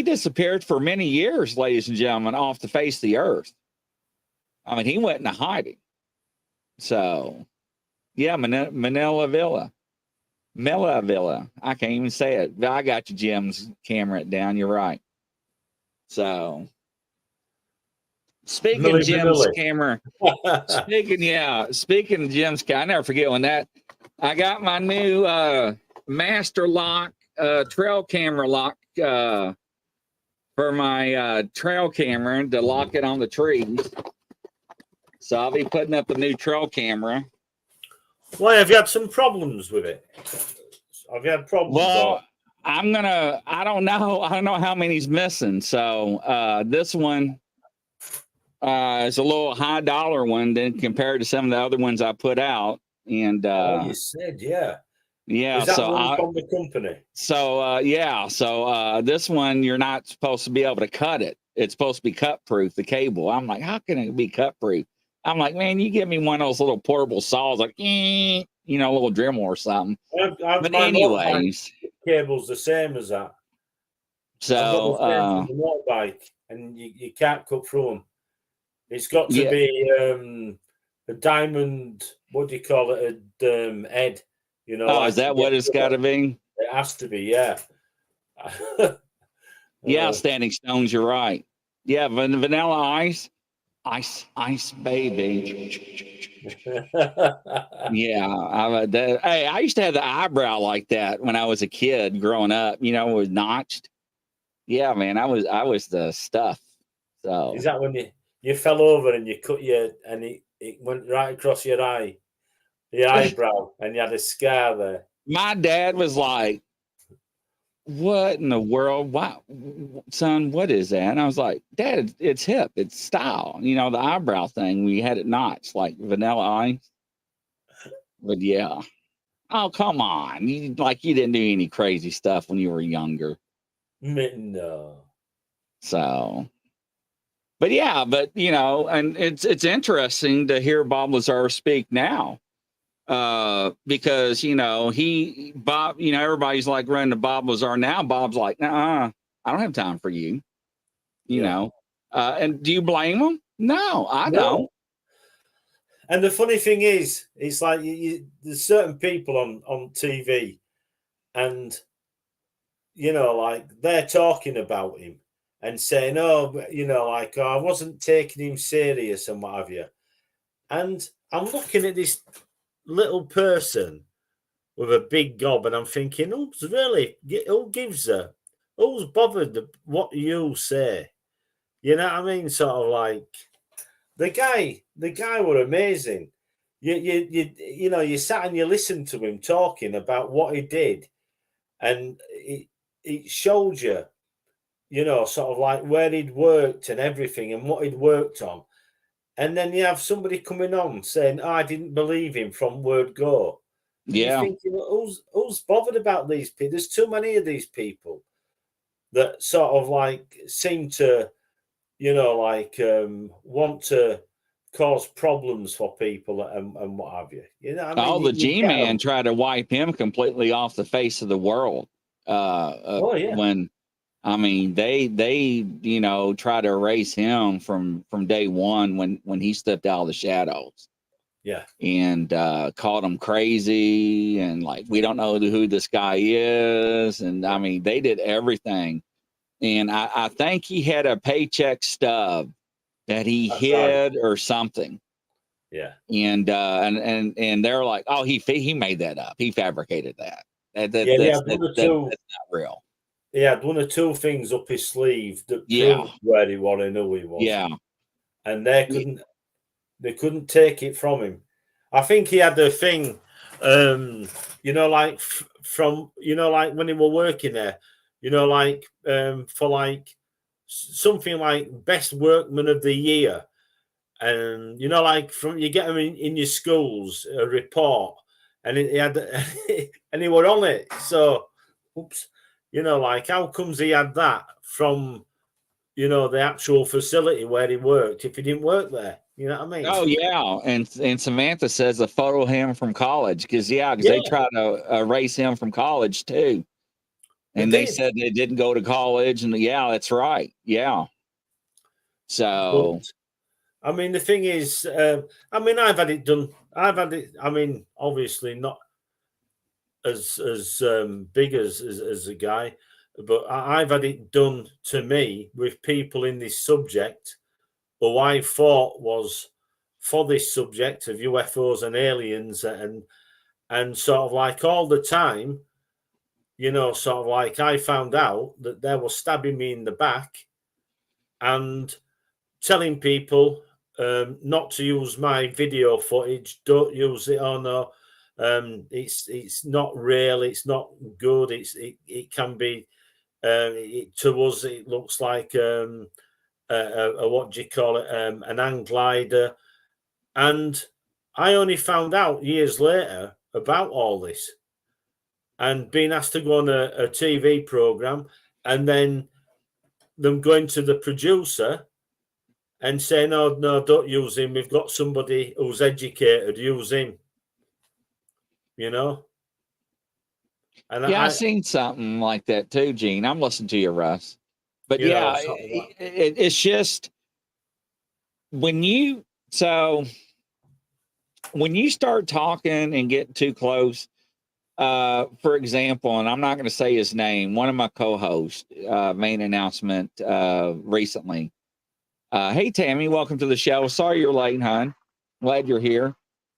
Speaker 1: disappeared for many years, ladies and gentlemen, off the face of the earth. I mean, he went into hiding. So yeah, Manila Villa. Mellavilla. I can't even say it. But I got you, Jim's camera down. You're right. So, speaking
Speaker 2: Millie
Speaker 1: Jim's
Speaker 2: Vanilli.
Speaker 1: camera, speaking of Jim's camera, I never forget when that I got my new master lock trail camera lock for my trail camera to lock it on the trees. So I'll be putting up a new trail camera.
Speaker 2: Why have you had some problems with it? Have you had problems?
Speaker 1: Well, I don't know how many's missing. So this one is a little high dollar one then compared to some of the other ones I put out. And
Speaker 2: you said, yeah.
Speaker 1: Yeah.
Speaker 2: Is that one from the company?
Speaker 1: So this one you're not supposed to be able to cut it. It's supposed to be cut proof, the cable. I'm like, how can it be cut proof? I'm like, man, you give me one of those little portable saws, like a little Dremel or something. But anyways,
Speaker 2: cable's the same as that.
Speaker 1: So
Speaker 2: I've got the same for the motorbike, and you can't cut through them. It's got to be a diamond. What do you call it? A head. You know.
Speaker 1: Oh, is that what it's got to be?
Speaker 2: It has to be. Yeah.
Speaker 1: Yeah, Standing Stones. You're right. Yeah, Vanilla Ice. Ice baby. Yeah, hey, I used to have the eyebrow like that when I was a kid growing up. It was notched. Yeah, man, I was the stuff. So
Speaker 2: is that when you fell over and you cut and it went right across your eyebrow, and you had a scar there?
Speaker 1: My dad was like, what in the world? Wow, son, what is that? And I was like, Dad, it's hip, it's style. The eyebrow thing. We had it notched like Vanilla Ice. But yeah. Oh, come on. You didn't do any crazy stuff when you were younger.
Speaker 2: No.
Speaker 1: So, but yeah, and it's interesting to hear Bob Lazar speak now. Because Bob, everybody's like running to Bob Lazar now. Bob's like, nah, I don't have time for you. And do you blame him? No, I don't.
Speaker 2: And the funny thing is, it's like there's certain people on TV, and like they're talking about him and saying, oh, I wasn't taking him serious and what have you. And I'm looking at this little person with a big gob, and I'm thinking, who's bothered what you say? You know what I mean? Sort of like the guy were amazing. You sat and you listened to him talking about what he did, and it showed you, sort of like where he'd worked and everything and what he'd worked on. And then you have somebody coming on saying, oh, I didn't believe him from word go. And you're thinking, who's bothered about these people? There's too many of these people that sort of like seem to, want to cause problems for people and what have you.
Speaker 1: The G-Man tried to wipe him completely off the face of the world. When they try to erase him from day one when he stepped out of the shadows.
Speaker 2: Yeah.
Speaker 1: And called him crazy and like, we don't know who this guy is. And they did everything. And I think he had a paycheck stub that he hid or something.
Speaker 2: Yeah.
Speaker 1: And they're like, oh, he made that up. He fabricated that. That's not real.
Speaker 2: He had one or two things up his sleeve that proved where he was and who he was.
Speaker 1: Yeah.
Speaker 2: And they couldn't take it from him. I think he had a thing, like from, like when he were working there, for like something like best workman of the year. And, like from you get them in your schools, a report, and he had, and he were on it. So, oops. Like how comes he had that from, the actual facility where he worked if he didn't work there? You know what I mean?
Speaker 1: Oh yeah, and Samantha says a photo of him from college because they tried to erase him from college too, and they said they didn't go to college, and that's right, yeah. So,
Speaker 2: but, the thing is, I've had it done. Obviously not. as big as a guy, but I've had it done to me with people in this subject who I thought was for this subject of UFOs and aliens, and sort of like all the time, you know, sort of like I found out that they were stabbing me in the back and telling people not to use my video footage, don't use it, or no, it's not real, it's not good, it can be to us it looks like what do you call it, an hang glider. And I only found out years later about all this and being asked to go on a TV program, and then them going to the producer and saying, "No, no, don't use him. We've got somebody who's educated. Use him." You know. And
Speaker 1: Yeah, I seen something like that too, Gene. I'm listening to you, Russ. But
Speaker 2: you know,
Speaker 1: yeah, it's just when you start talking and getting too close. For example, and I'm not going to say his name. One of my co-hosts made an announcement recently. Hey, Tammy, welcome to the show. Sorry you're late, hon. Glad you're here.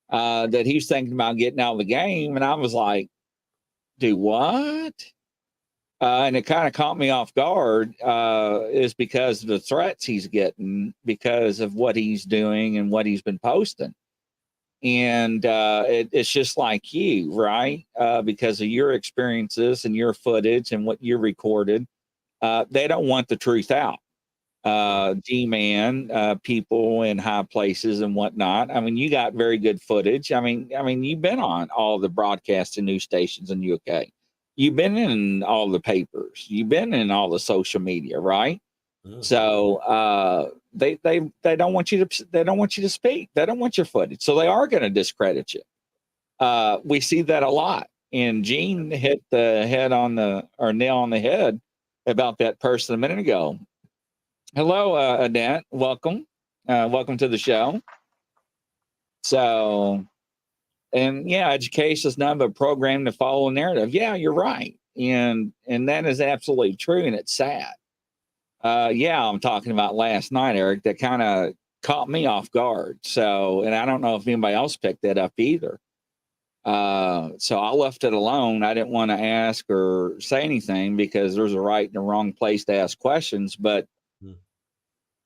Speaker 1: That he's thinking about getting out of the game. And I was like, do what? And it kind of caught me off guard is because of the threats he's getting because of what he's doing and what he's been posting. And it's just like you, right? Because of your experiences and your footage and what you recorded, they don't want the truth out. G-Man, people in high places and whatnot. I mean, you got very good footage. I mean, you've been on all the broadcast and news stations in the UK. You've been in all the papers. You've been in all the social media, right? So they don't want you to speak. They don't want your footage. So they are going to discredit you. We see that a lot. And Gene hit the nail on the head about that person a minute ago. Hello, Annette. Welcome. Welcome to the show. So, and yeah, education is not a program to follow a narrative. Yeah, you're right. And that is absolutely true. And it's sad. Yeah, I'm talking about last night, Eric, that kind of caught me off guard. So, and I don't know if anybody else picked that up either. So I left it alone. I didn't want to ask or say anything because there's a right and a wrong place to ask questions. But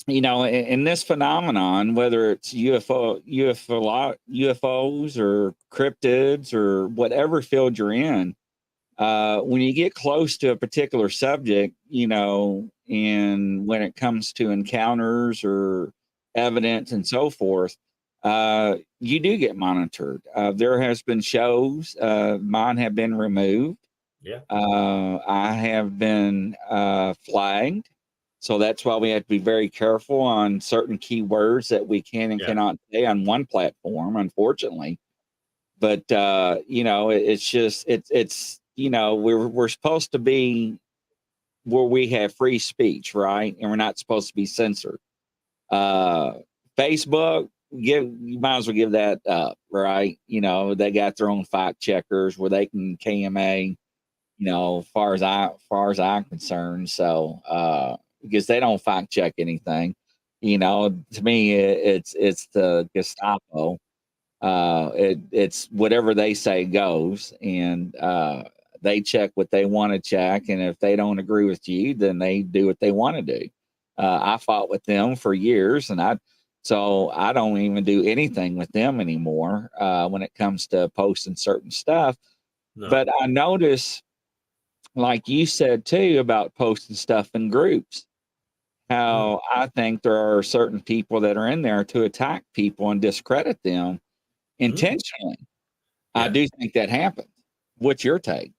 Speaker 1: you know, in this phenomenon, whether it's UFOs or cryptids or whatever field you're in, when you get close to a particular subject, you know, and when it comes to encounters or evidence and so forth, you do get monitored. There has been shows, mine have been removed.
Speaker 2: Yeah.
Speaker 1: I have been flagged. So that's why we have to be very careful on certain keywords that we can and cannot say on one platform, unfortunately. But you know, it's you know, we're supposed to be where we have free speech, right? And we're not supposed to be censored. Facebook, you might as well give that up, right? You know, they got their own fact checkers where they can KMA, you know, far as I'm concerned. So because they don't fact check anything. You know, to me, it's the Gestapo. It's whatever they say goes, and they check what they want to check, and if they don't agree with you, then they do what they want to do. I fought with them for years, and I don't even do anything with them anymore when it comes to posting certain stuff. No. But I notice, like you said too, about posting stuff in groups, how I think there are certain people that are in there to attack people and discredit them intentionally. Yeah. I do think that happens. What's your take?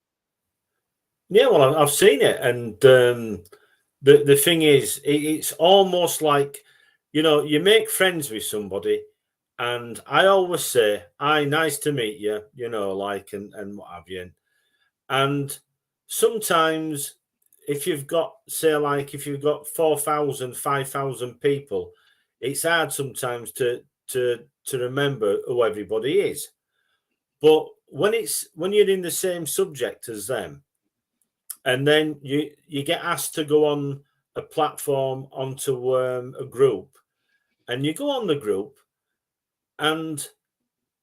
Speaker 2: Yeah, well, I've seen it, and the thing is, it's almost like, you know, you make friends with somebody, and I always say, "Hi, nice to meet you," you know, like and what have you, and sometimes if you've got, say, like if you've got 4,000, 5,000 people, it's hard sometimes to remember who everybody is. But when you're in the same subject as them, and then you get asked to go on a platform onto a group, and you go on the group, and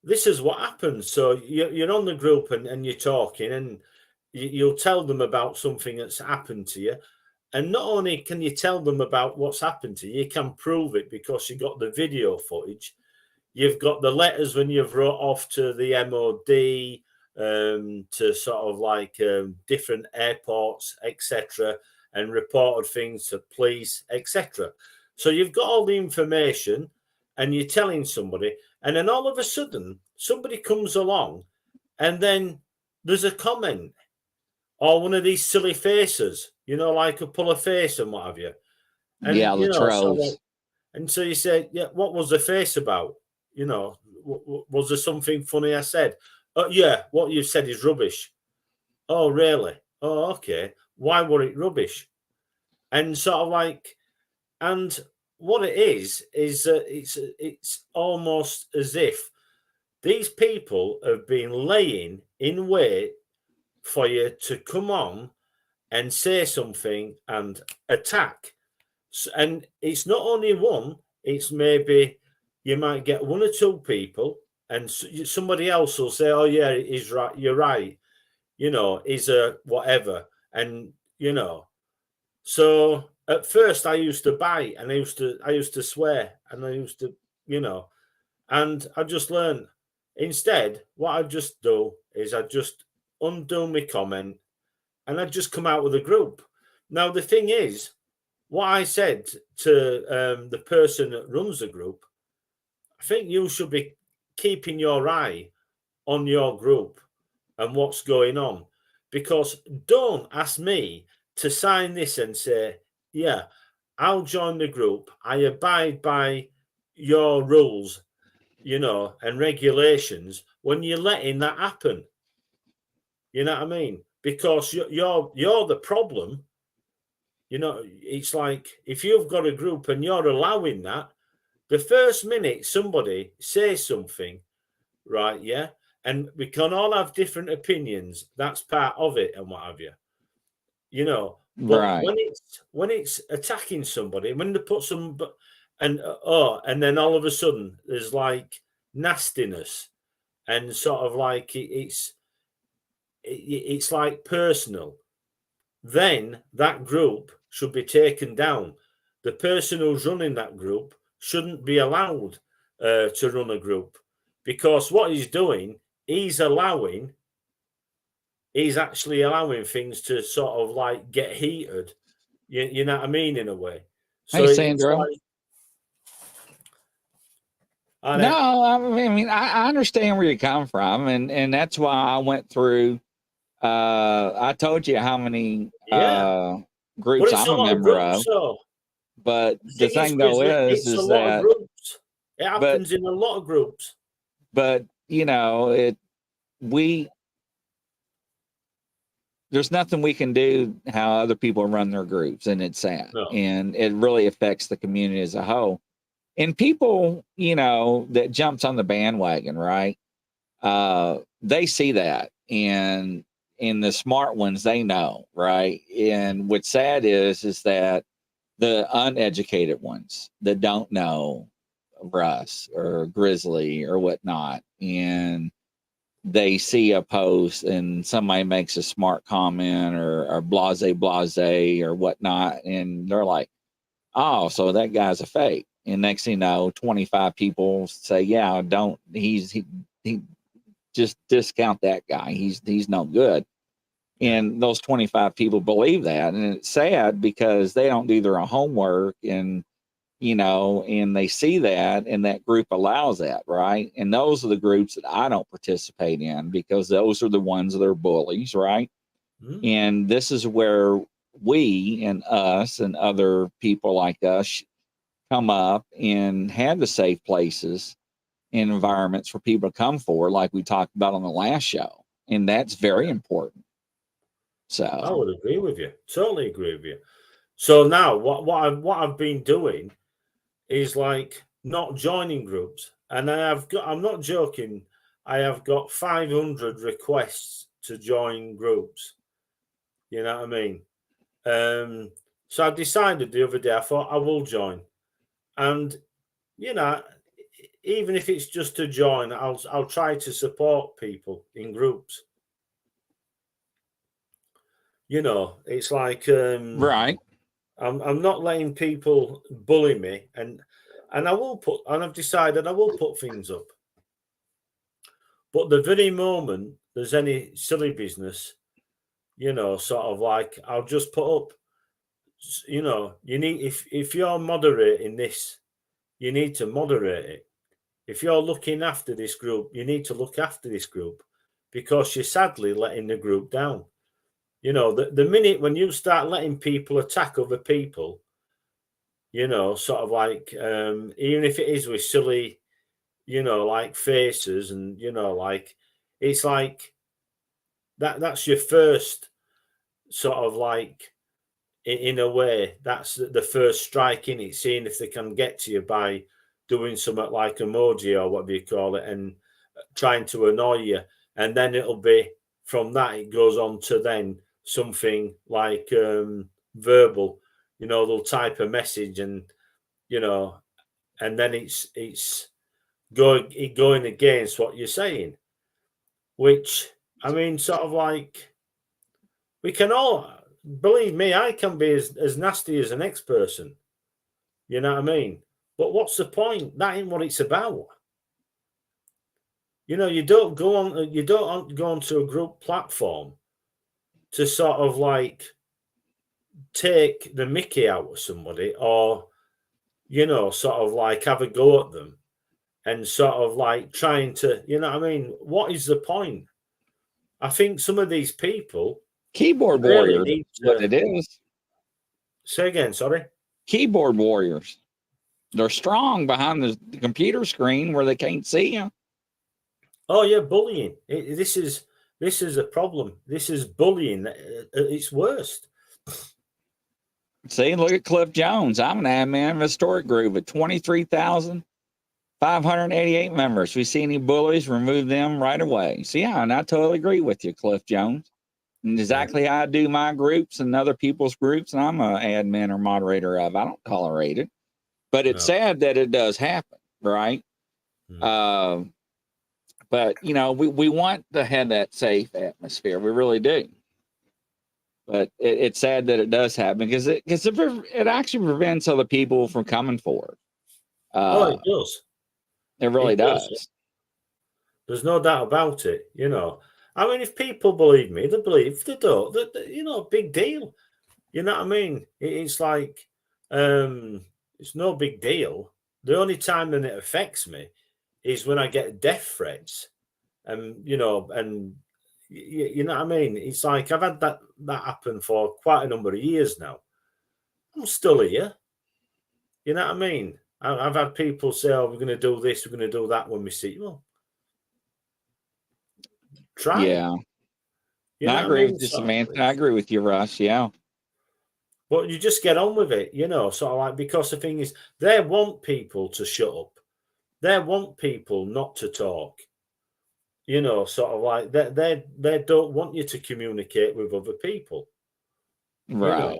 Speaker 2: this is what happens. So you're on the group and you're talking, and you'll tell them about something that's happened to you. And not only can you tell them about what's happened to you, you can prove it because you got the video footage. You've got the letters when you've wrote off to the MOD, to sort of like different airports, etc., and reported things to police, etc. So you've got all the information, and you're telling somebody, and then all of a sudden somebody comes along, and then there's a comment or one of these silly faces, like a pull a face and what have you. And
Speaker 1: yeah, the trolls.
Speaker 2: And so you say, yeah, what was the face about? Was there something funny I said? Oh, yeah, what you said is rubbish. Oh, really? Oh, okay. Why were it rubbish? And sort of like, and what it is it's almost as if these people have been laying in wait for you to come on and say something and attack. And it's not only one, it's maybe you might get one or two people, and somebody else will say, oh, yeah, he's right, you're right, is a whatever. And, so at first I used to bite, and I used to swear, and I used to, and I just learned. Instead, what I just do is I just undo my comment, and I just come out with a group. Now, the thing is, what I said to the person that runs the group, I think you should be keeping your eye on your group and what's going on. Because don't ask me to sign this and say, yeah, I'll join the group. I abide by your rules, and regulations when you're letting that happen. You know what I mean? Because you're the problem. It's like if you've got a group and you're allowing that, the first minute somebody says something, right? Yeah. And we can all have different opinions. That's part of it and what have you. But
Speaker 1: Right.
Speaker 2: when it's attacking somebody, when they put some and then all of a sudden there's like nastiness and sort of like it's like personal, then that group should be taken down. The person who's running that group shouldn't be allowed to run a group, because what he's doing, he's actually allowing things to sort of like get heated. You know what I mean, in a way. So
Speaker 1: Hey,
Speaker 2: it's
Speaker 1: Sandra.
Speaker 2: like,
Speaker 1: No, I mean, I understand where you come from, and that's why I went through. I told you how many groups
Speaker 2: but it's
Speaker 1: I'm
Speaker 2: a
Speaker 1: a
Speaker 2: lot of
Speaker 1: member
Speaker 2: groups.
Speaker 1: of.
Speaker 2: So
Speaker 1: But the thing though
Speaker 2: Grizzly,
Speaker 1: is
Speaker 2: it's a lot
Speaker 1: that,
Speaker 2: of groups. It
Speaker 1: but
Speaker 2: happens in a lot of groups.
Speaker 1: but there's nothing we can do how other people run their groups, and it's sad,
Speaker 2: No.
Speaker 1: and it really affects the community as a whole. And people, that jumps on the bandwagon, right? They see that, and the smart ones, they know, right? And what's sad is that the uneducated ones that don't know Russ or Grizzly or whatnot, and they see a post and somebody makes a smart comment or blase or whatnot, and they're like, oh, so that guy's a fake. And next thing you know, 25 people say, yeah, he just discount that guy. He's no good. And those 25 people believe that. And it's sad because they don't do their homework, and and they see that, and that group allows that, right? And those are the groups that I don't participate in, because those are the ones that are bullies, right? Mm-hmm. And this is where we and us and other people like us come up and have the safe places and environments for people to come for, like we talked about on the last show. And that's very important. So
Speaker 2: I would agree with you. Totally agree with you. So now what I've been doing is like not joining groups. And I'm not joking. I have got 500 requests to join groups. You know what I mean? So I decided the other day, I thought I will join. And, you know, even if it's just to join, I'll try to support people in groups. You know, it's like
Speaker 1: Right.
Speaker 2: I'm not letting people bully me, and I've decided I will put things up. But the very moment there's any silly business, you know, sort of like I'll just put up, you know, you need if you're moderating this, you need to moderate it. If you're looking after this group, you need to look after this group because you're sadly letting the group down. You know, the minute when you start letting people attack other people, you know, sort of like, even if it is with silly, you know, like faces and, you know, like, it's like that's your first sort of like, in a way, that's the first strike in it, seeing if they can get to you by doing something like emoji or whatever you call it and trying to annoy you. And then it'll be from that, it goes on to then something like verbal, you know, they'll type a message and, you know, and then it's going against what you're saying, which, I mean, sort of like, we can all, believe me, I can be as nasty as the next person. You know what I mean? But what's the point? That ain't what it's about. You know, you don't go onto a group platform to sort of like take the mickey out of somebody or, you know, sort of like have a go at them and sort of like trying to, you know what I mean? What is the point? I think some of these people
Speaker 1: Keyboard
Speaker 2: really
Speaker 1: warriors,
Speaker 2: need
Speaker 1: what
Speaker 2: to
Speaker 1: it is.
Speaker 2: say again, sorry.
Speaker 1: Keyboard warriors. They're strong behind the computer screen where they can't see you.
Speaker 2: Oh yeah, bullying. This is a problem. This is bullying at its worst.
Speaker 1: See, look at Cliff Jones. I'm an admin of a historic group with 23,588 members. We see any bullies, remove them right away. So yeah, and I totally agree with you, Cliff Jones. And exactly how I do my groups and other people's groups, and I'm an admin or moderator of. I don't tolerate it. But it's sad that it does happen, right? But you know, we want to have that safe atmosphere. We really do. But it's sad that it does happen because it actually prevents other people from coming forward.
Speaker 2: It does.
Speaker 1: It really does.
Speaker 2: There's no doubt about it. You know, I mean, if people believe me, they believe. If they don't, you know, big deal. You know what I mean? It's like, it's no big deal. The only time that it affects me is when I get death threats, and you know, and you know what I mean. It's like I've had that happen for quite a number of years now. I'm still here. You know what I mean? I've had people say, "Oh, we're going to do this, we're going to do that." When we see, well, try.
Speaker 1: Yeah,
Speaker 2: You know
Speaker 1: I
Speaker 2: what I
Speaker 1: agree
Speaker 2: mean?
Speaker 1: with you, Samantha. I agree with you, Russ. Yeah.
Speaker 2: But you just get on with it, you know, sort of like, because the thing is, they want people to shut up. They want people not to talk. You know, sort of like they don't want you to communicate with other people.
Speaker 1: Right.
Speaker 2: You know,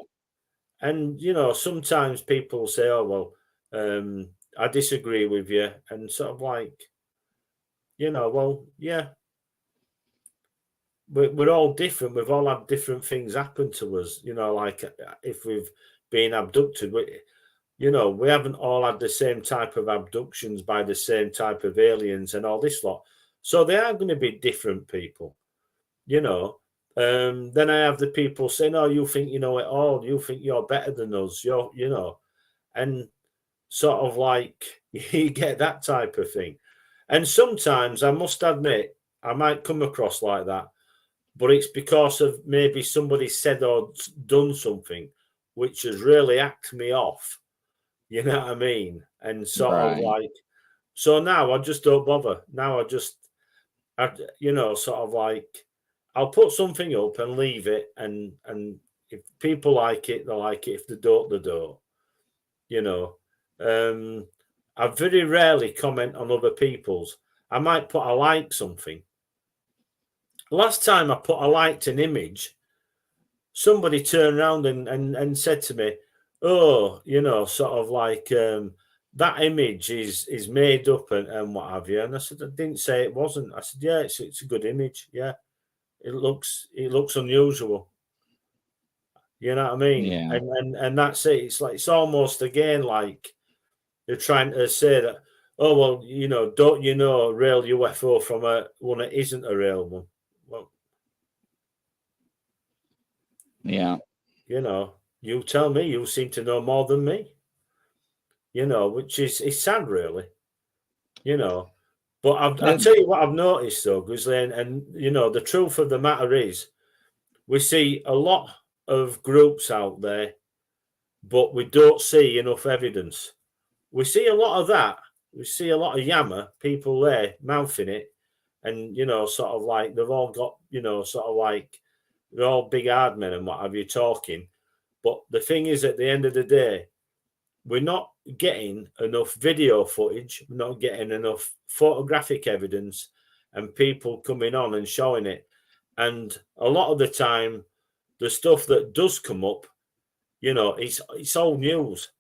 Speaker 2: and you know, sometimes people say, "Oh well, I disagree with you," and sort of like, you know, well, yeah, we're all different. We've all had different things happen to us. You know, like if we've been abducted, you know, we haven't all had the same type of abductions by the same type of aliens and all this lot. So they are going to be different people, you know. Then I have the people saying, "Oh, you think you know it all? You think you're better than us? You know," and sort of like you get that type of thing. And sometimes I must admit, I might come across like that, but it's because of maybe somebody said or done something which has really hacked me off. You know what I mean? And sort of like, so now I just don't bother. Now you know, sort of like, I'll put something up and leave it. And if people like it, they like it. If they don't, they don't. You know, I very rarely comment on other people's. I might put I like something. Last time I put I liked an image, somebody turned around and said to me, "Oh, you know, sort of like that image is made up and what have you." And I said, "I didn't say it wasn't." I said, "Yeah, it's a good image. Yeah, it looks unusual." You know what I mean?
Speaker 1: Yeah.
Speaker 2: And that's it. It's like it's almost again like they're trying to say that, oh well, you know, don't you know a real UFO from a one that isn't a real one? Well,
Speaker 1: Yeah.
Speaker 2: you know, you tell me. You seem to know more than me. You know, which is sad, really. You know, but I'll
Speaker 1: It,
Speaker 2: tell you what I've noticed though, Grizzly, and you know, the truth of the matter is, we see a lot of groups out there, but we don't see enough evidence. We see a lot of that. We see a lot of yammer, people there mouthing it, and you know, sort of like they've all got, you know, sort of like they're all big hard men and what have you talking. But the thing is, at the end of the day, we're not getting enough video footage, we're not getting enough photographic evidence, and people coming on and showing it. And a lot of the time, the stuff that does come up, you know, it's old news.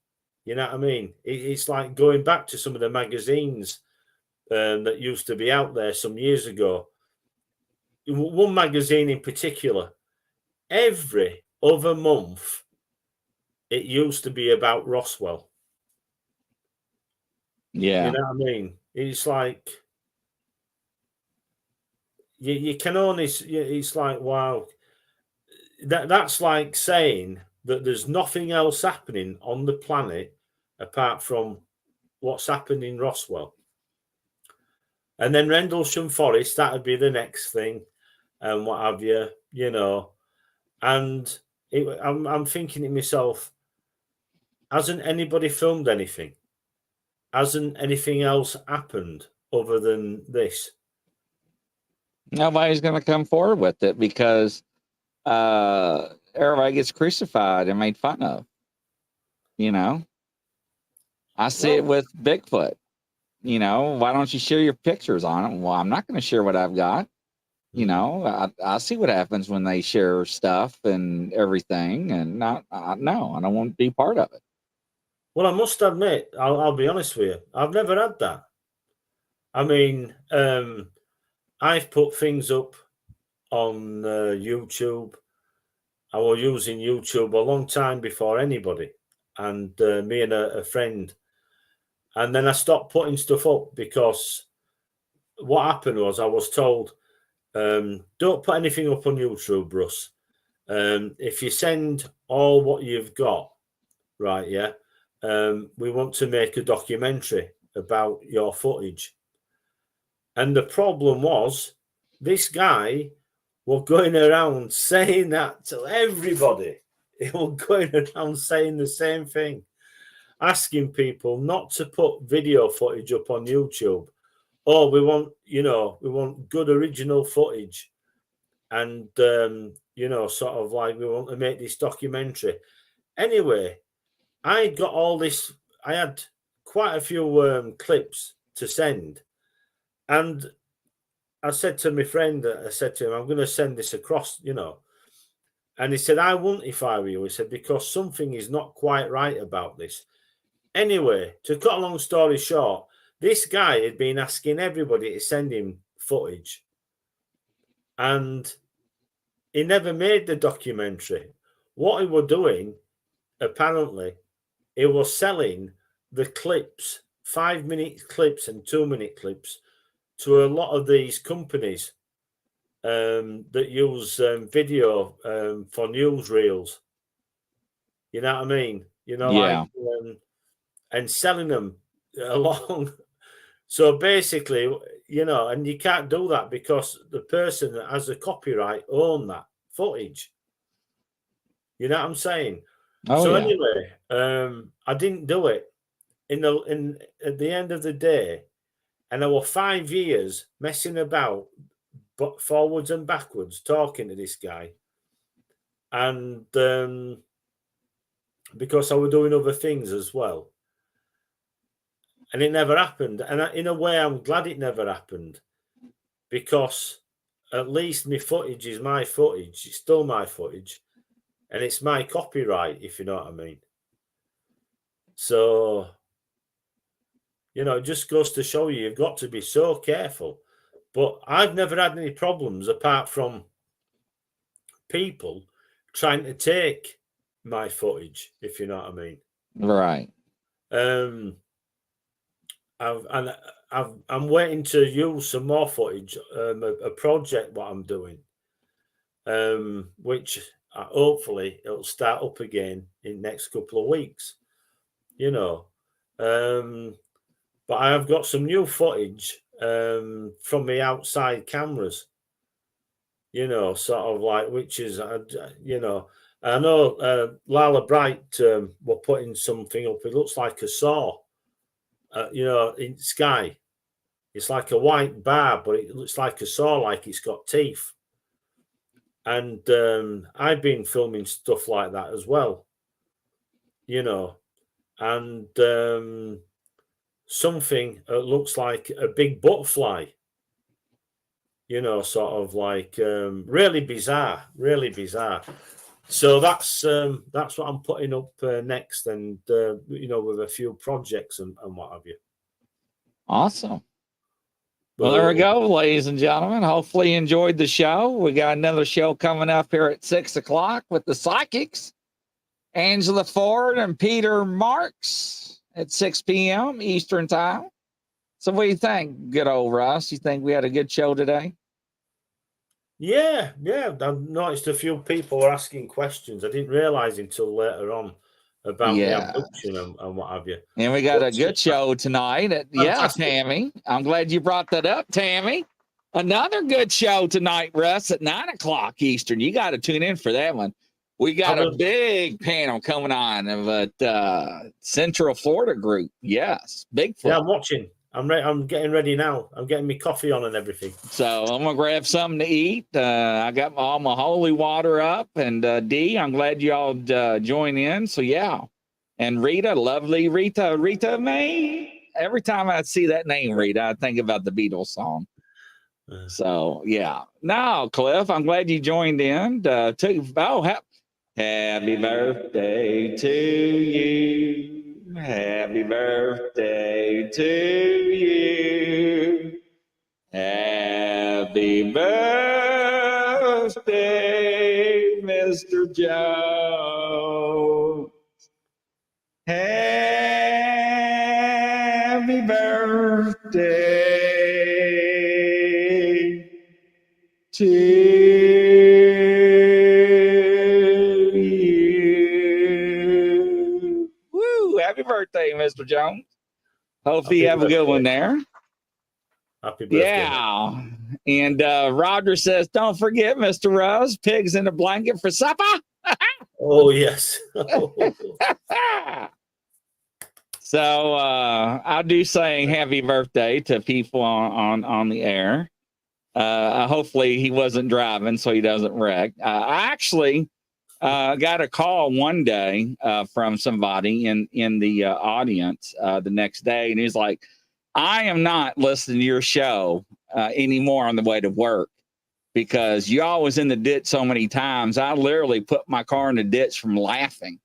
Speaker 2: You know what I mean? It's like going back to some of the magazines that used to be out there some years ago. One magazine in particular, every other month, it used to be about Roswell. You
Speaker 1: yeah.
Speaker 2: know what I mean? It's like you can only. It's like wow, that's like saying that there's nothing else happening on the planet apart from what's happened in Roswell. And then Rendlesham Forest, that would be the next thing, and what have you, you know. And I'm thinking to myself, hasn't anybody filmed anything? Hasn't anything else happened other than this?
Speaker 1: Nobody's going to come forward with it because everybody gets crucified and made fun of. You know, I see it
Speaker 2: Well,
Speaker 1: with Bigfoot. You know, why don't you share your pictures on it? Well, I'm not going to share what I've got. You know, I see what happens when they share stuff and everything, and no, I don't want to be part of it.
Speaker 2: well, I must admit, I'll be honest with you, I've never had that. I mean, I've put things up on YouTube. I was using YouTube a long time before anybody, and me and a friend. And then I stopped putting stuff up because what happened was I was told, don't put anything up on YouTube, Russ. If you send all what you've got, right, yeah, we want to make a documentary about your footage. And the problem was this guy was going around saying that to everybody. He was going around saying the same thing, asking people not to put video footage up on YouTube. Oh, we want, you know, we want good original footage. And, you know, sort of like we want to make this documentary. Anyway, I got all this, I had quite a few clips to send. And I said to my friend, I said to him, I'm going to send this across, you know. And he said, I won't if I were you. He said, because something is not quite right about this. Anyway, to cut a long story short, this guy had been asking everybody to send him footage. And he never made the documentary. What he was doing, apparently, he was selling the clips, 5-minute clips and 2-minute clips, to a lot of these companies that use video for newsreels. You know what I mean? You know, like,
Speaker 1: Yeah.
Speaker 2: and selling them along. So basically, you know, and you can't do that because the person that has the copyright own that footage. You know what I'm saying?
Speaker 1: Oh,
Speaker 2: So
Speaker 1: yeah.
Speaker 2: anyway, I didn't do it. In at the end of the day, and I was 5 years messing about, but forwards and backwards, talking to this guy, and because I was doing other things as well. and it never happened. And in a way, I'm glad it never happened, because at least my footage is my footage. It's still my footage, and it's my copyright, if you know what I mean. So, it just goes to show you've got to be so careful. But I've never had any problems apart from people trying to take my footage, if you know what I mean.
Speaker 1: Right.
Speaker 2: I'm waiting to use some more footage, a project what I'm doing, which hopefully it'll start up again in the next couple of weeks, but I have got some new footage from the outside cameras, sort of like, which is, I know Lala Bright were putting something up. It looks like a saw, in sky. It's like a white bar, but it looks like a saw, like it's got teeth. And I've been filming stuff like that as well, and something that looks like a big butterfly, sort of like really bizarre. So that's what I'm putting up next, and with a few projects and what have you.
Speaker 1: Awesome. Well, there we go, ladies and gentlemen. Hopefully you enjoyed the show. We got another show coming up here at 6 o'clock with the Psychics, Angela Ford and Peter Marks at 6 p.m. Eastern time. So what do you think, good old Russ? You think we had a good show today?
Speaker 2: Yeah. I've noticed a few people are asking questions. I didn't realize until later on about the abduction and what have you.
Speaker 1: And we got a good show tonight. Tammy. I'm glad you brought that up, Tammy. Another good show tonight, Russ, at 9 o'clock Eastern. You got to tune in for that one. We got a big panel coming on of a Central Florida group. Yes, Bigfoot.
Speaker 2: Yeah, I'm watching. I'm getting ready now. I'm getting my coffee on and everything.
Speaker 1: So I'm gonna grab something to eat. I got all my holy water up, and D, I'm glad you all join in. So yeah, and Rita, lovely Rita May. Every time I see that name, Rita, I think about the Beatles song. So yeah, no, Cliff, I'm glad you joined in. Happy birthday to you. Happy birthday to you. Happy birthday, Mr. Jones. Happy birthday to you. Woo! Happy birthday, Mr. Jones. Hope you have a good one there.
Speaker 2: Happy birthday.
Speaker 1: Yeah. And Roger says, don't forget, Mr. Rose, pigs in a blanket for supper.
Speaker 2: Oh, yes.
Speaker 1: So I do say happy birthday to people on the air. Hopefully he wasn't driving, so he doesn't wreck. I actually got a call one day from somebody in the audience the next day, and he's like, I am not listening to your show anymore on the way to work because you always in the ditch so many times. I literally put my car in the ditch from laughing.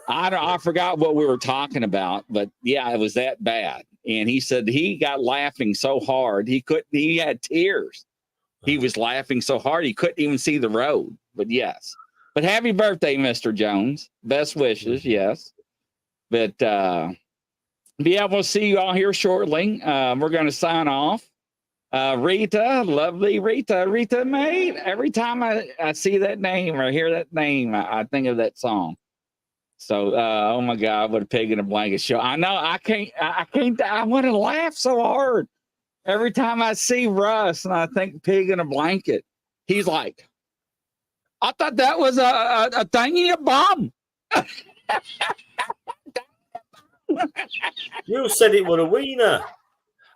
Speaker 1: I forgot what we were talking about, but yeah, it was that bad. And he said he got laughing so hard he had tears. He was laughing so hard he couldn't even see the road. But yes. But happy birthday, Mr. Jones. Best wishes, yes. But yeah, we'll see you all here shortly. We're going to sign off. Rita, lovely Rita May. Every time I see that name or hear that name, I think of that song. So, oh my God, what a pig in a blanket show. I know I want to laugh so hard every time I see Russ and I think pig in a blanket. He's like, I thought that was a thingy, a bomb.
Speaker 2: You said it was a wiener.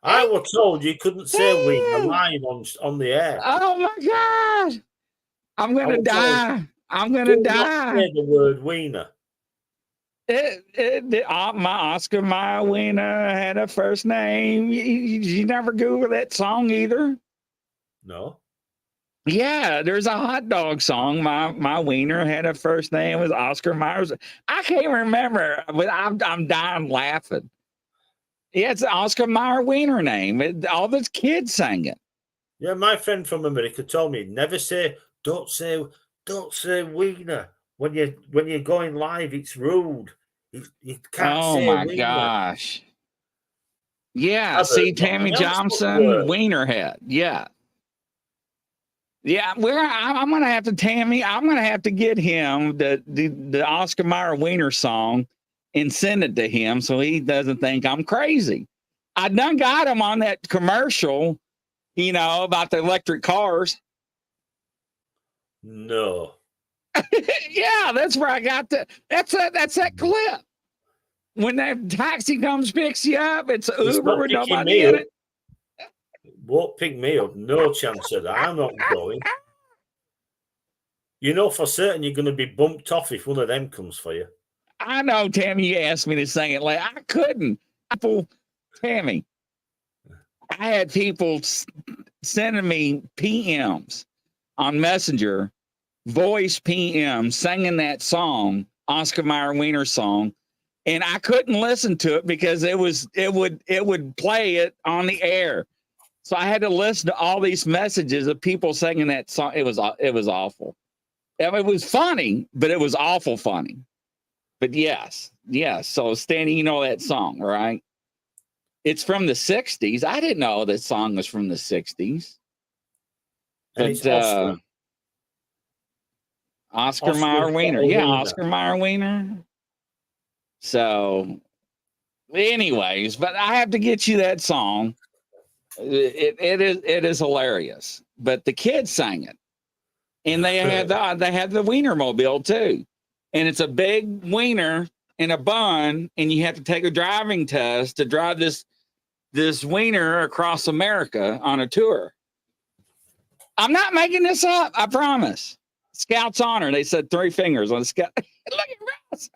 Speaker 2: I was told you couldn't say wiener live on the air.
Speaker 1: Oh my God. I'm going to die. I'm going to die.
Speaker 2: Not say the word wiener.
Speaker 1: My Oscar Mayer Wiener had a first name. You never Google that song either?
Speaker 2: No.
Speaker 1: Yeah, there's a hot dog song. My wiener had a first name was Oscar Myers. I can't remember, but I'm dying laughing. Yeah, it's Oscar Mayer Wiener name. All the kids sang it.
Speaker 2: Yeah, my friend from America told me don't say wiener when you're going live. It's rude. You can't
Speaker 1: Oh
Speaker 2: say
Speaker 1: my
Speaker 2: wiener.
Speaker 1: gosh. Yeah, see Tammy Johnson Wienerhead. Yeah. Yeah, I'm gonna have to Tammy. I'm gonna have to get him the Oscar Mayer Wiener song and send it to him so he doesn't think I'm crazy. I done got him on that commercial, about the electric cars.
Speaker 2: No.
Speaker 1: Yeah, that's where I got that's that clip. When that taxi comes picks you up, it's Uber with nobody in it.
Speaker 2: Won't pick me up. No chance of that. I'm not going. You know for certain you're going to be bumped off if one of them comes for you.
Speaker 1: I know, Tammy, you asked me to sing it. Like, I couldn't. Tammy, I had people sending me PMs on Messenger, voice PM, singing that song, Oscar Mayer Wiener song, and I couldn't listen to it because it would play it on the air. So I had to listen to all these messages of people singing that song. It was awful. It was funny, but it was awful funny. But yes. So Stanley, you know that song, right? It's from the 60s. I didn't know that song was from the 60s. But Oscar Mayer Wiener. Yeah, Oscar Mayer Wiener. So anyways, but I have to get you that song. It is hilarious. But the kids sang it. And they had the Wienermobile too. And it's a big wiener in a bun, and you have to take a driving test to drive this wiener across America on a tour. I'm not making this up, I promise. Scout's honor. They said 3 fingers on the scout. Look at Russ.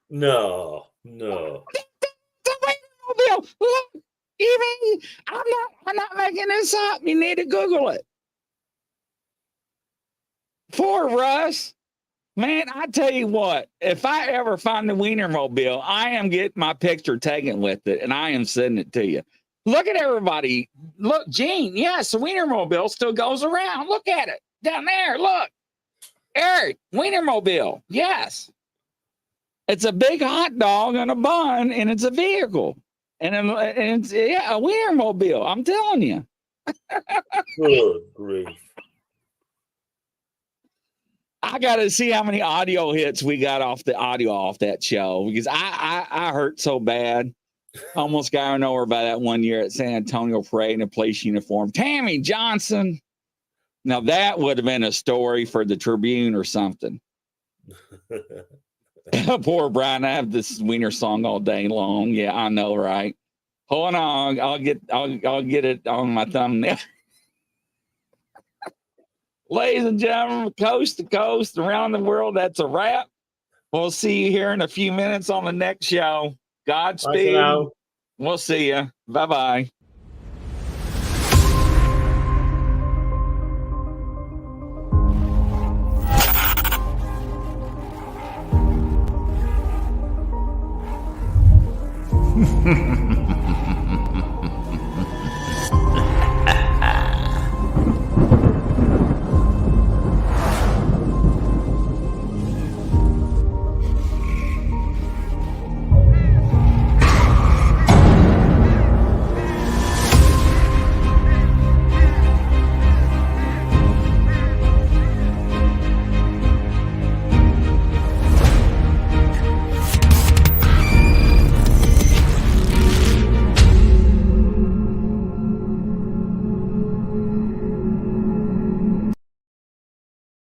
Speaker 2: No.
Speaker 1: The Wienermobile. Look, I'm not making this up. You need to Google it. Poor Russ. Man, I tell you what, if I ever find the Wienermobile, I am getting my picture taken with it, and I am sending it to you. Look at everybody. Look, Gene, yes, the Wienermobile still goes around. Look at it. Down there, look. Eric, Wienermobile, yes. It's a big hot dog on a bun, and it's a vehicle. And it's a Wienermobile, I'm telling you.
Speaker 2: Good grief.
Speaker 1: I got to see how many audio hits we got off that show, because I hurt so bad. Almost got run over by that one year at San Antonio Parade in a police uniform. Tammy Johnson. Now that would have been a story for the Tribune or something. Poor Brian. I have this wiener song all day long. Yeah, I know, right? Hold on, I'll get it on my thumbnail. Ladies and gentlemen, coast to coast, around the world, that's a wrap. We'll see you here in a few minutes on the next show. Godspeed. We'll see you. Bye-bye.